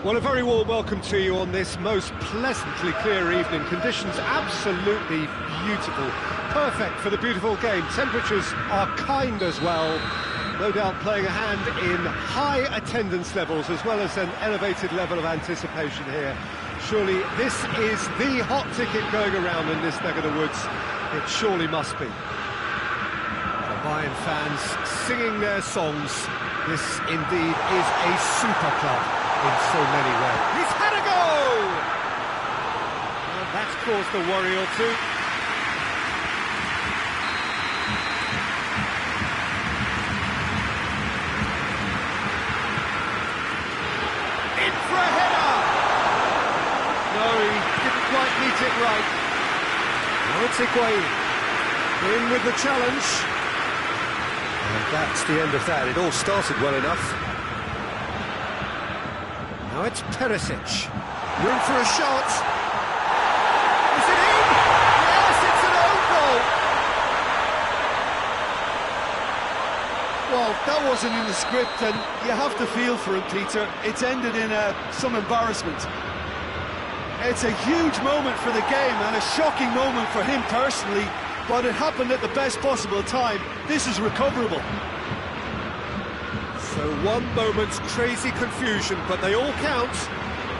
Speaker 1: Well, a very warm welcome to you on this most pleasantly clear evening. Conditions absolutely beautiful. Perfect for the beautiful game. Temperatures are kind as well. No doubt playing a hand in high attendance levels as well as an elevated level of anticipation here. Surely this is the hot ticket going around in this neck of the woods. It surely must be. The Bayern fans singing their songs. This indeed is a super club in so many ways. He's had a go! And that's caused a worry or two. In for a header! No, he didn't quite meet it right. Now it's Higuain. In with the challenge. And that's the end of that. It all started well enough. Now it's Perisic. Room for a shot. Is it in? Yes, it's an own goal.
Speaker 2: Well, that wasn't in the script, and you have to feel for him, Peter. It's ended in some embarrassment. It's a huge moment for the game and a shocking moment for him personally, but it happened at the best possible time. This is recoverable.
Speaker 1: So one moment's crazy confusion, but they all count.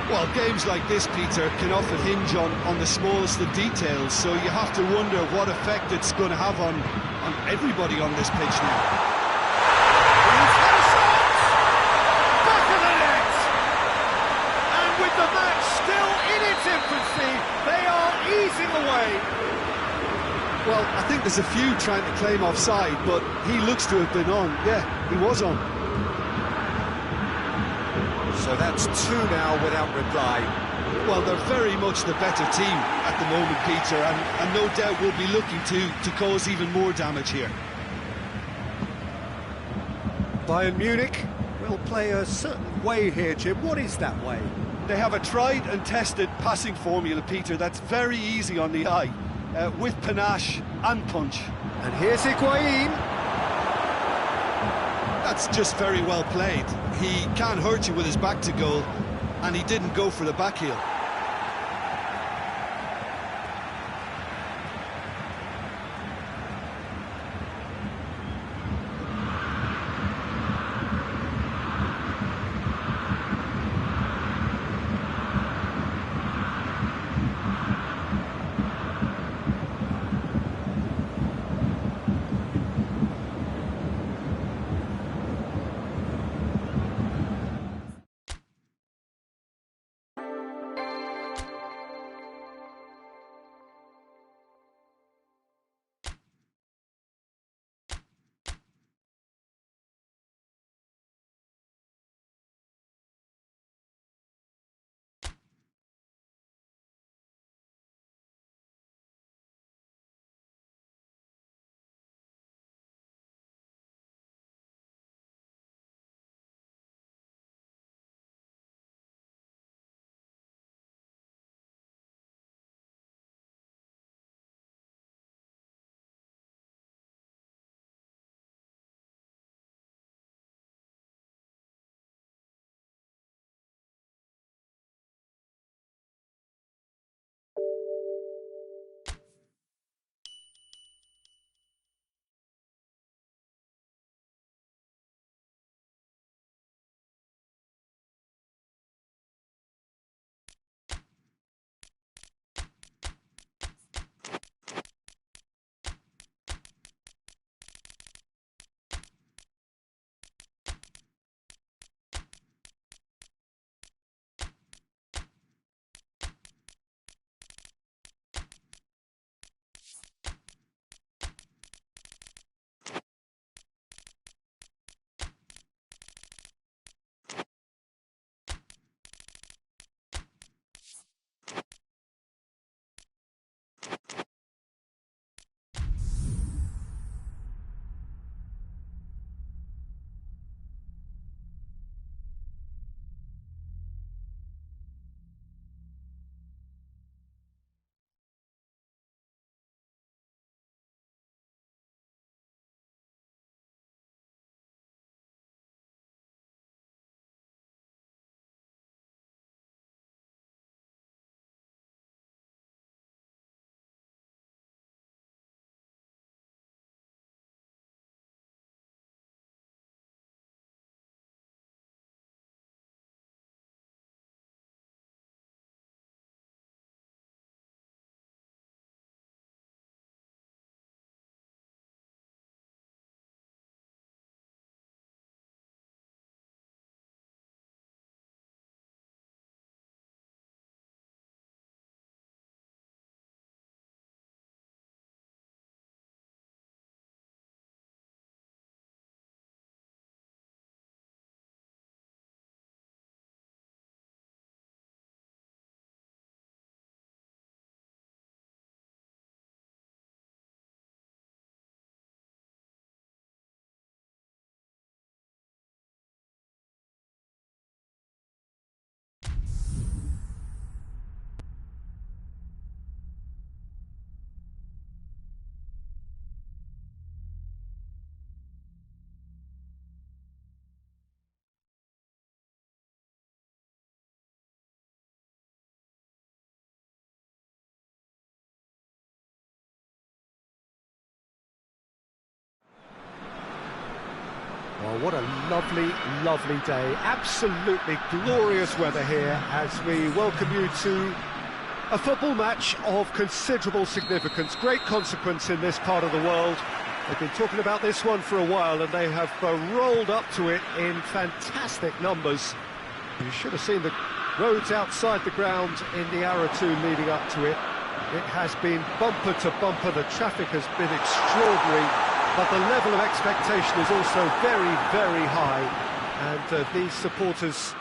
Speaker 2: Well, games like this, Peter, can often hinge on the smallest of details, so you have to wonder what effect it's going to have on everybody on this pitch now.
Speaker 1: He's had a shot! Back of the net! And with the match still in its infancy, they are easing away.
Speaker 2: Well, I think there's a few trying to claim offside, but he looks to have been on. Yeah, he was on.
Speaker 1: So that's two now without reply.
Speaker 2: Well, they're very much the better team at the moment, Peter, and no doubt will be looking to cause even more damage here.
Speaker 1: Bayern Munich will play a certain way here, Jim. What is that way?
Speaker 2: They have a tried and tested passing formula, Peter, that's very easy on the eye, with panache and punch.
Speaker 1: And here's Higuain.
Speaker 2: That's just very well played. He can't hurt you with his back to goal, and he didn't go for the back heel.
Speaker 1: Oh, what a lovely, lovely day. Absolutely glorious weather here as we welcome you to a football match of considerable significance, great consequence in this part of the world. They've been talking about this one for a while and they have rolled up to it in fantastic numbers. You should have seen the roads outside the ground in the hour or two leading up to it. It has been bumper to bumper, the traffic has been extraordinary, but the level of expectation is also very, very high. And these supporters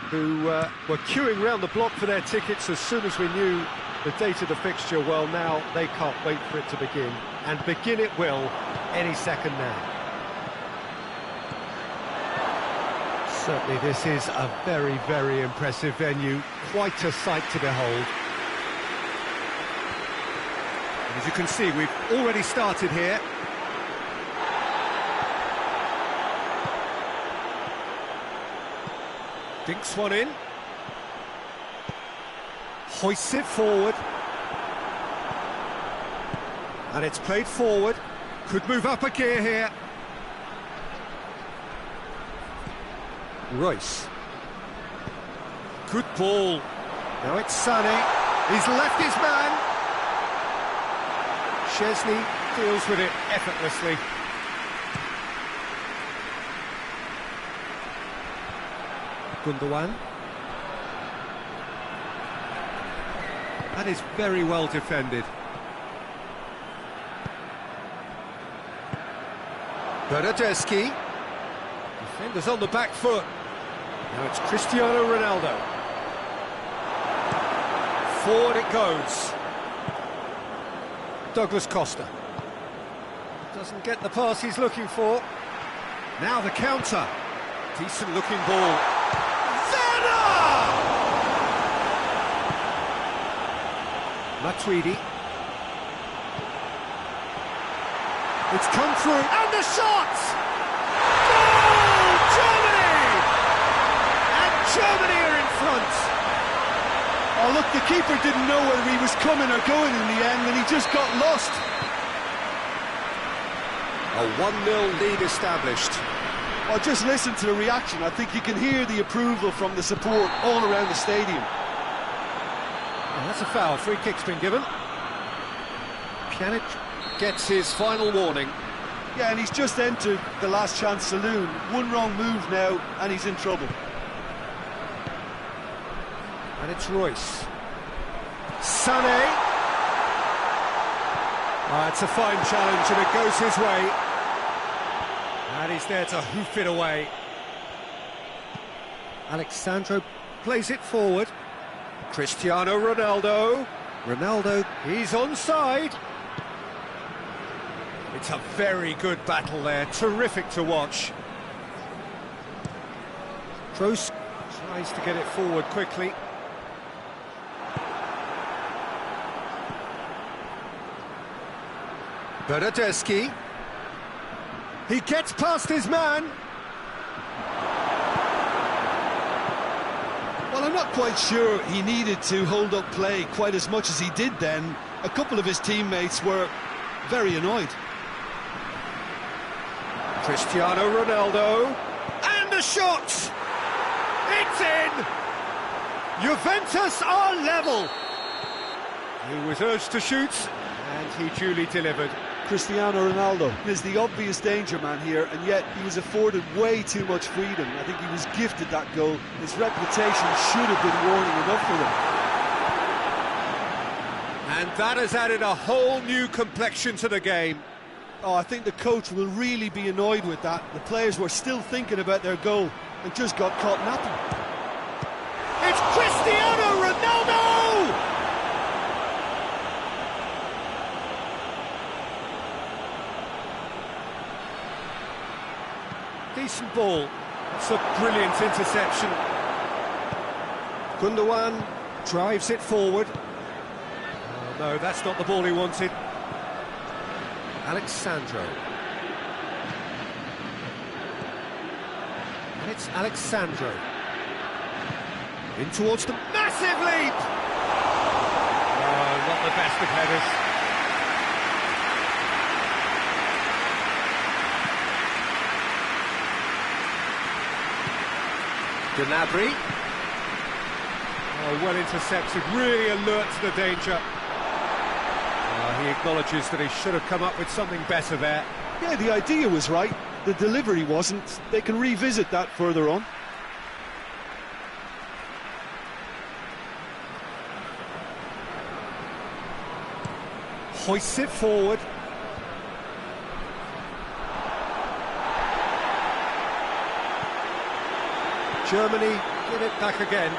Speaker 1: who were queuing round the block for their tickets as soon as we knew the date of the fixture, well, now they can't wait for it to begin. And begin it will any second now. Certainly this is a very, very impressive venue, quite a sight to behold. And as you can see, we've already started here. Dinks one in. Hoists it forward. And it's played forward. Could move up a gear here. Royce. Good ball. Now it's Sané. He's left his man. Chesney deals with it effortlessly. Gundogan. That is very well defended. Bernardeschi. Defenders on the back foot. Now it's Cristiano Ronaldo. Forward it goes. Douglas Costa. Doesn't get the pass he's looking for. Now the counter. Decent looking ball. Werner! Matuidi. It's come through, and the shot! Goal! Germany! And Germany are in front.
Speaker 2: Oh, look, the keeper didn't know whether he was coming or going in the end, and he just got lost.
Speaker 1: A 1-0 lead established.
Speaker 2: Oh, just listen to the reaction. I think you can hear the approval from the support all around the stadium.
Speaker 1: Well, that's a foul. Free kick's been given. Pjanic gets his final warning.
Speaker 2: Yeah, and he's just entered the last chance saloon. One wrong move now, and he's in trouble.
Speaker 1: And it's Royce. Sané. It's a fine challenge, and it goes his way. And he's there to hoof it away. Alexandro plays it forward. Cristiano Ronaldo. Ronaldo, he's onside. It's a very good battle there, terrific to watch. Kroos tries to get it forward quickly. Bernardeschi. He gets past his man.
Speaker 2: Well, I'm not quite sure he needed to hold up play quite as much as he did then. A couple of his teammates were very annoyed.
Speaker 1: Cristiano Ronaldo. And the shot! It's in! Juventus are level! He was urged to shoot, and he duly delivered.
Speaker 2: Cristiano Ronaldo is the obvious danger man here, and yet he was afforded way too much freedom. I think he was gifted that goal. His reputation should have been warning enough for him.
Speaker 1: And that has added a whole new complexion to the game.
Speaker 2: Oh, I think the coach will really be annoyed with that. The players were still thinking about their goal and just got caught napping.
Speaker 1: It's Cristiano Ronaldo! Decent ball. It's a brilliant interception. Gundogan drives it forward. Oh, no, that's not the ball he wanted. Alexandro. And it's Alexandro. In towards the massive leap! Oh, not the best of headers. Gnabry. Oh, well intercepted, really alert to the danger. He acknowledges that he should have come up with something better there.
Speaker 2: Yeah, the idea was right, the delivery wasn't. They can revisit that further on.
Speaker 1: Hoists it forward. Germany give it back again.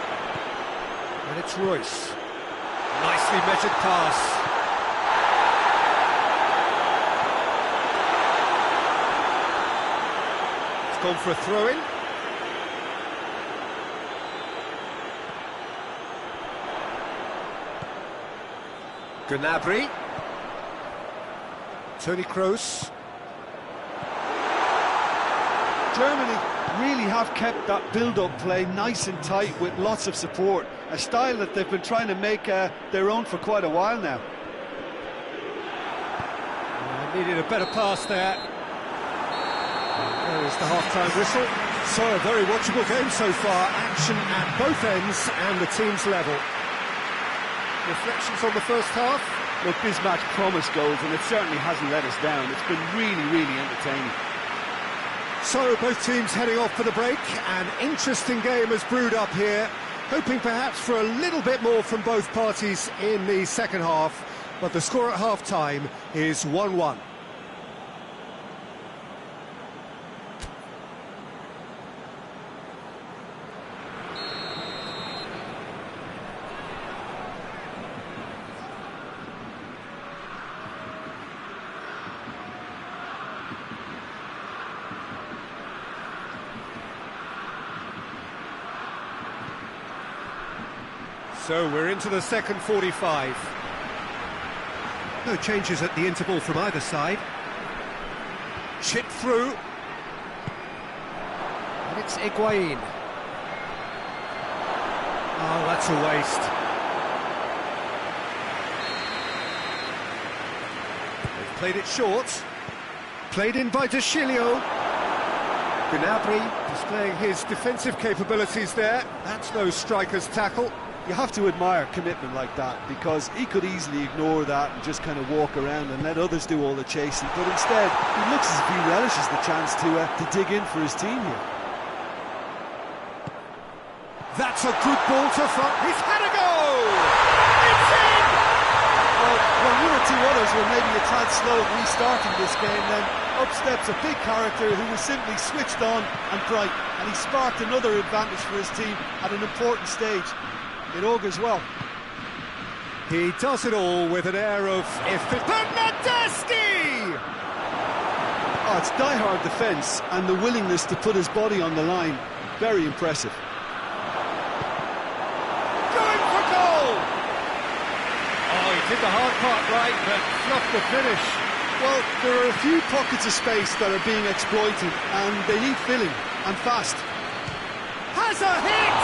Speaker 1: And it's Royce. Nicely measured pass. It's gone for a throw-in. Gnabry. Toni Kroos.
Speaker 2: Germany really have kept that build-up play nice and tight with lots of support, a style that they've been trying to make their own for quite a while now.
Speaker 1: Needed a better pass there. There is the half-time whistle. So a very watchable game so far. Action at both ends and the team's level. Reflections on the first half?
Speaker 2: Look, this match promised goals and it certainly hasn't let us down. It's been really, really entertaining.
Speaker 1: So both teams heading off for the break. An interesting game has brewed up here, hoping perhaps for a little bit more from both parties in the second half, but the score at half-time is 1-1. So we're into the second 45. No changes at the interval from either side. Chip through. And it's Higuain. Oh, that's a waste. They've played it short. Played in by De Chilio. Gnabry displaying his defensive capabilities there. That's no striker's tackle.
Speaker 2: You have to admire commitment like that, because he could easily ignore that and just kind of walk around and let others do all the chasing, but instead he looks as if he relishes the chance to dig in for his team here.
Speaker 1: That's a good ball to front. He's had a go! It's in!
Speaker 2: Well, when one or two others were maybe a tad slow at restarting this game, then up steps a big character who was simply switched on and bright, and he sparked another advantage for his team at an important stage. It augurs well.
Speaker 1: He does it all with an air of Bernardeschi!
Speaker 2: Oh, it's die-hard defence and the willingness to put his body on the line. Very impressive.
Speaker 1: Going for goal! Oh, he did the hard part right, but fluffed the finish.
Speaker 2: Well, there are a few pockets of space that are being exploited, and they need filling, and fast.
Speaker 1: Has a hit!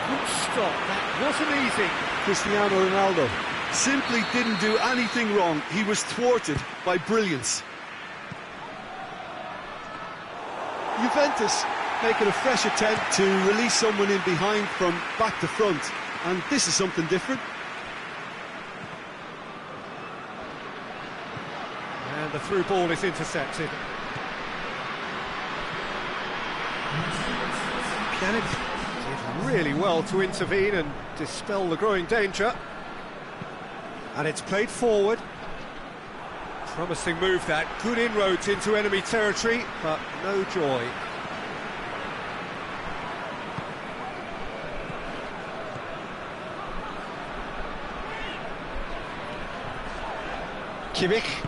Speaker 1: Good stop, that wasn't easy.
Speaker 2: Cristiano Ronaldo simply didn't do anything wrong. He was thwarted by brilliance. Juventus making a fresh attempt to release someone in behind from back to front, and this is something different.
Speaker 1: And the through ball is intercepted. Pjanic did really well to intervene and dispel the growing danger. And it's played forward. Promising move that. Good inroads into enemy territory, but no joy. Kimmich.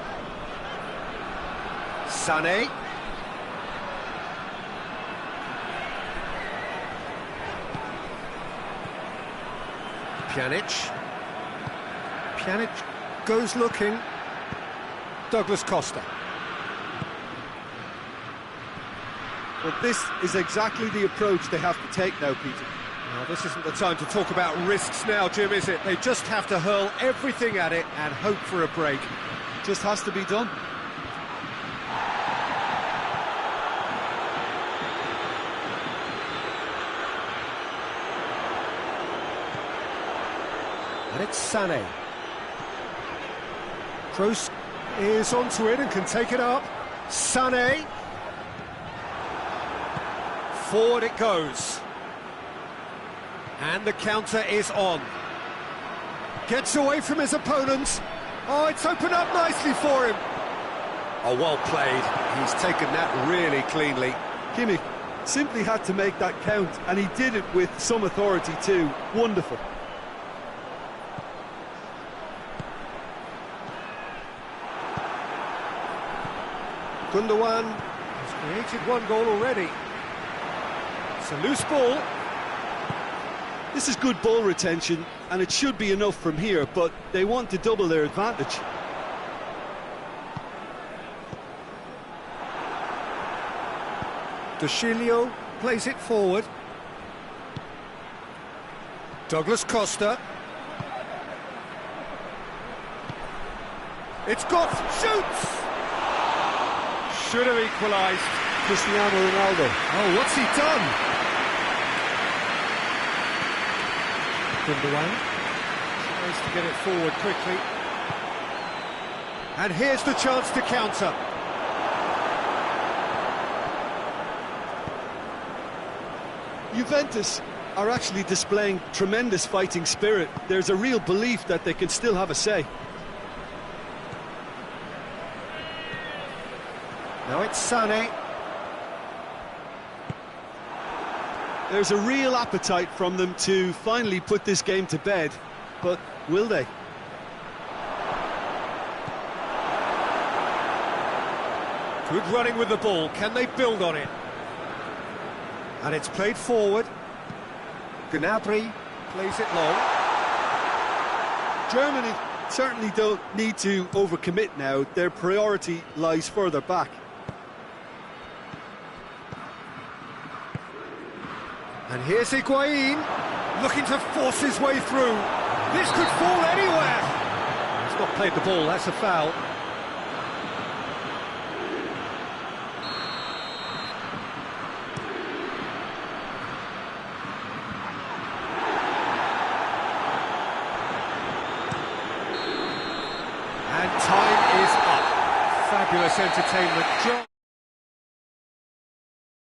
Speaker 1: Sané. Pjanic goes looking. Douglas Costa.
Speaker 2: Well, this is exactly the approach they have to take now, Peter.
Speaker 1: Now, this isn't the time to talk about risks now, Jim, is it? They just have to hurl everything at it and hope for a break.
Speaker 2: Just has to be done.
Speaker 1: And it's Sané. Kroos is onto it and can take it up. Sané. Forward it goes. And the counter is on. Gets away from his opponents. Oh, it's opened up nicely for him. Oh, well played. He's taken that really cleanly.
Speaker 2: Kimmich simply had to make that count, and he did it with some authority too. Wonderful.
Speaker 1: Gundogan has created one goal already. It's a loose ball.
Speaker 2: This is good ball retention, and it should be enough from here, but they want to double their advantage.
Speaker 1: Dushilio plays it forward. Douglas Costa. It's got shoots! Should have equalised.
Speaker 2: Cristiano Ronaldo.
Speaker 1: Oh, what's he done? Gundogan tries to get it forward quickly. And here's the chance to counter.
Speaker 2: Juventus are actually displaying tremendous fighting spirit. There's a real belief that they can still have a say.
Speaker 1: Now it's Sané.
Speaker 2: There's a real appetite from them to finally put this game to bed, but will they?
Speaker 1: Good running with the ball. Can they build on it? And it's played forward. Gnabry plays it long.
Speaker 2: Germany certainly don't need to overcommit now. Their priority lies further back.
Speaker 1: And here's Higuain, looking to force his way through. This could fall anywhere. He's not played the ball, that's a foul. And time is up. Fabulous entertainment.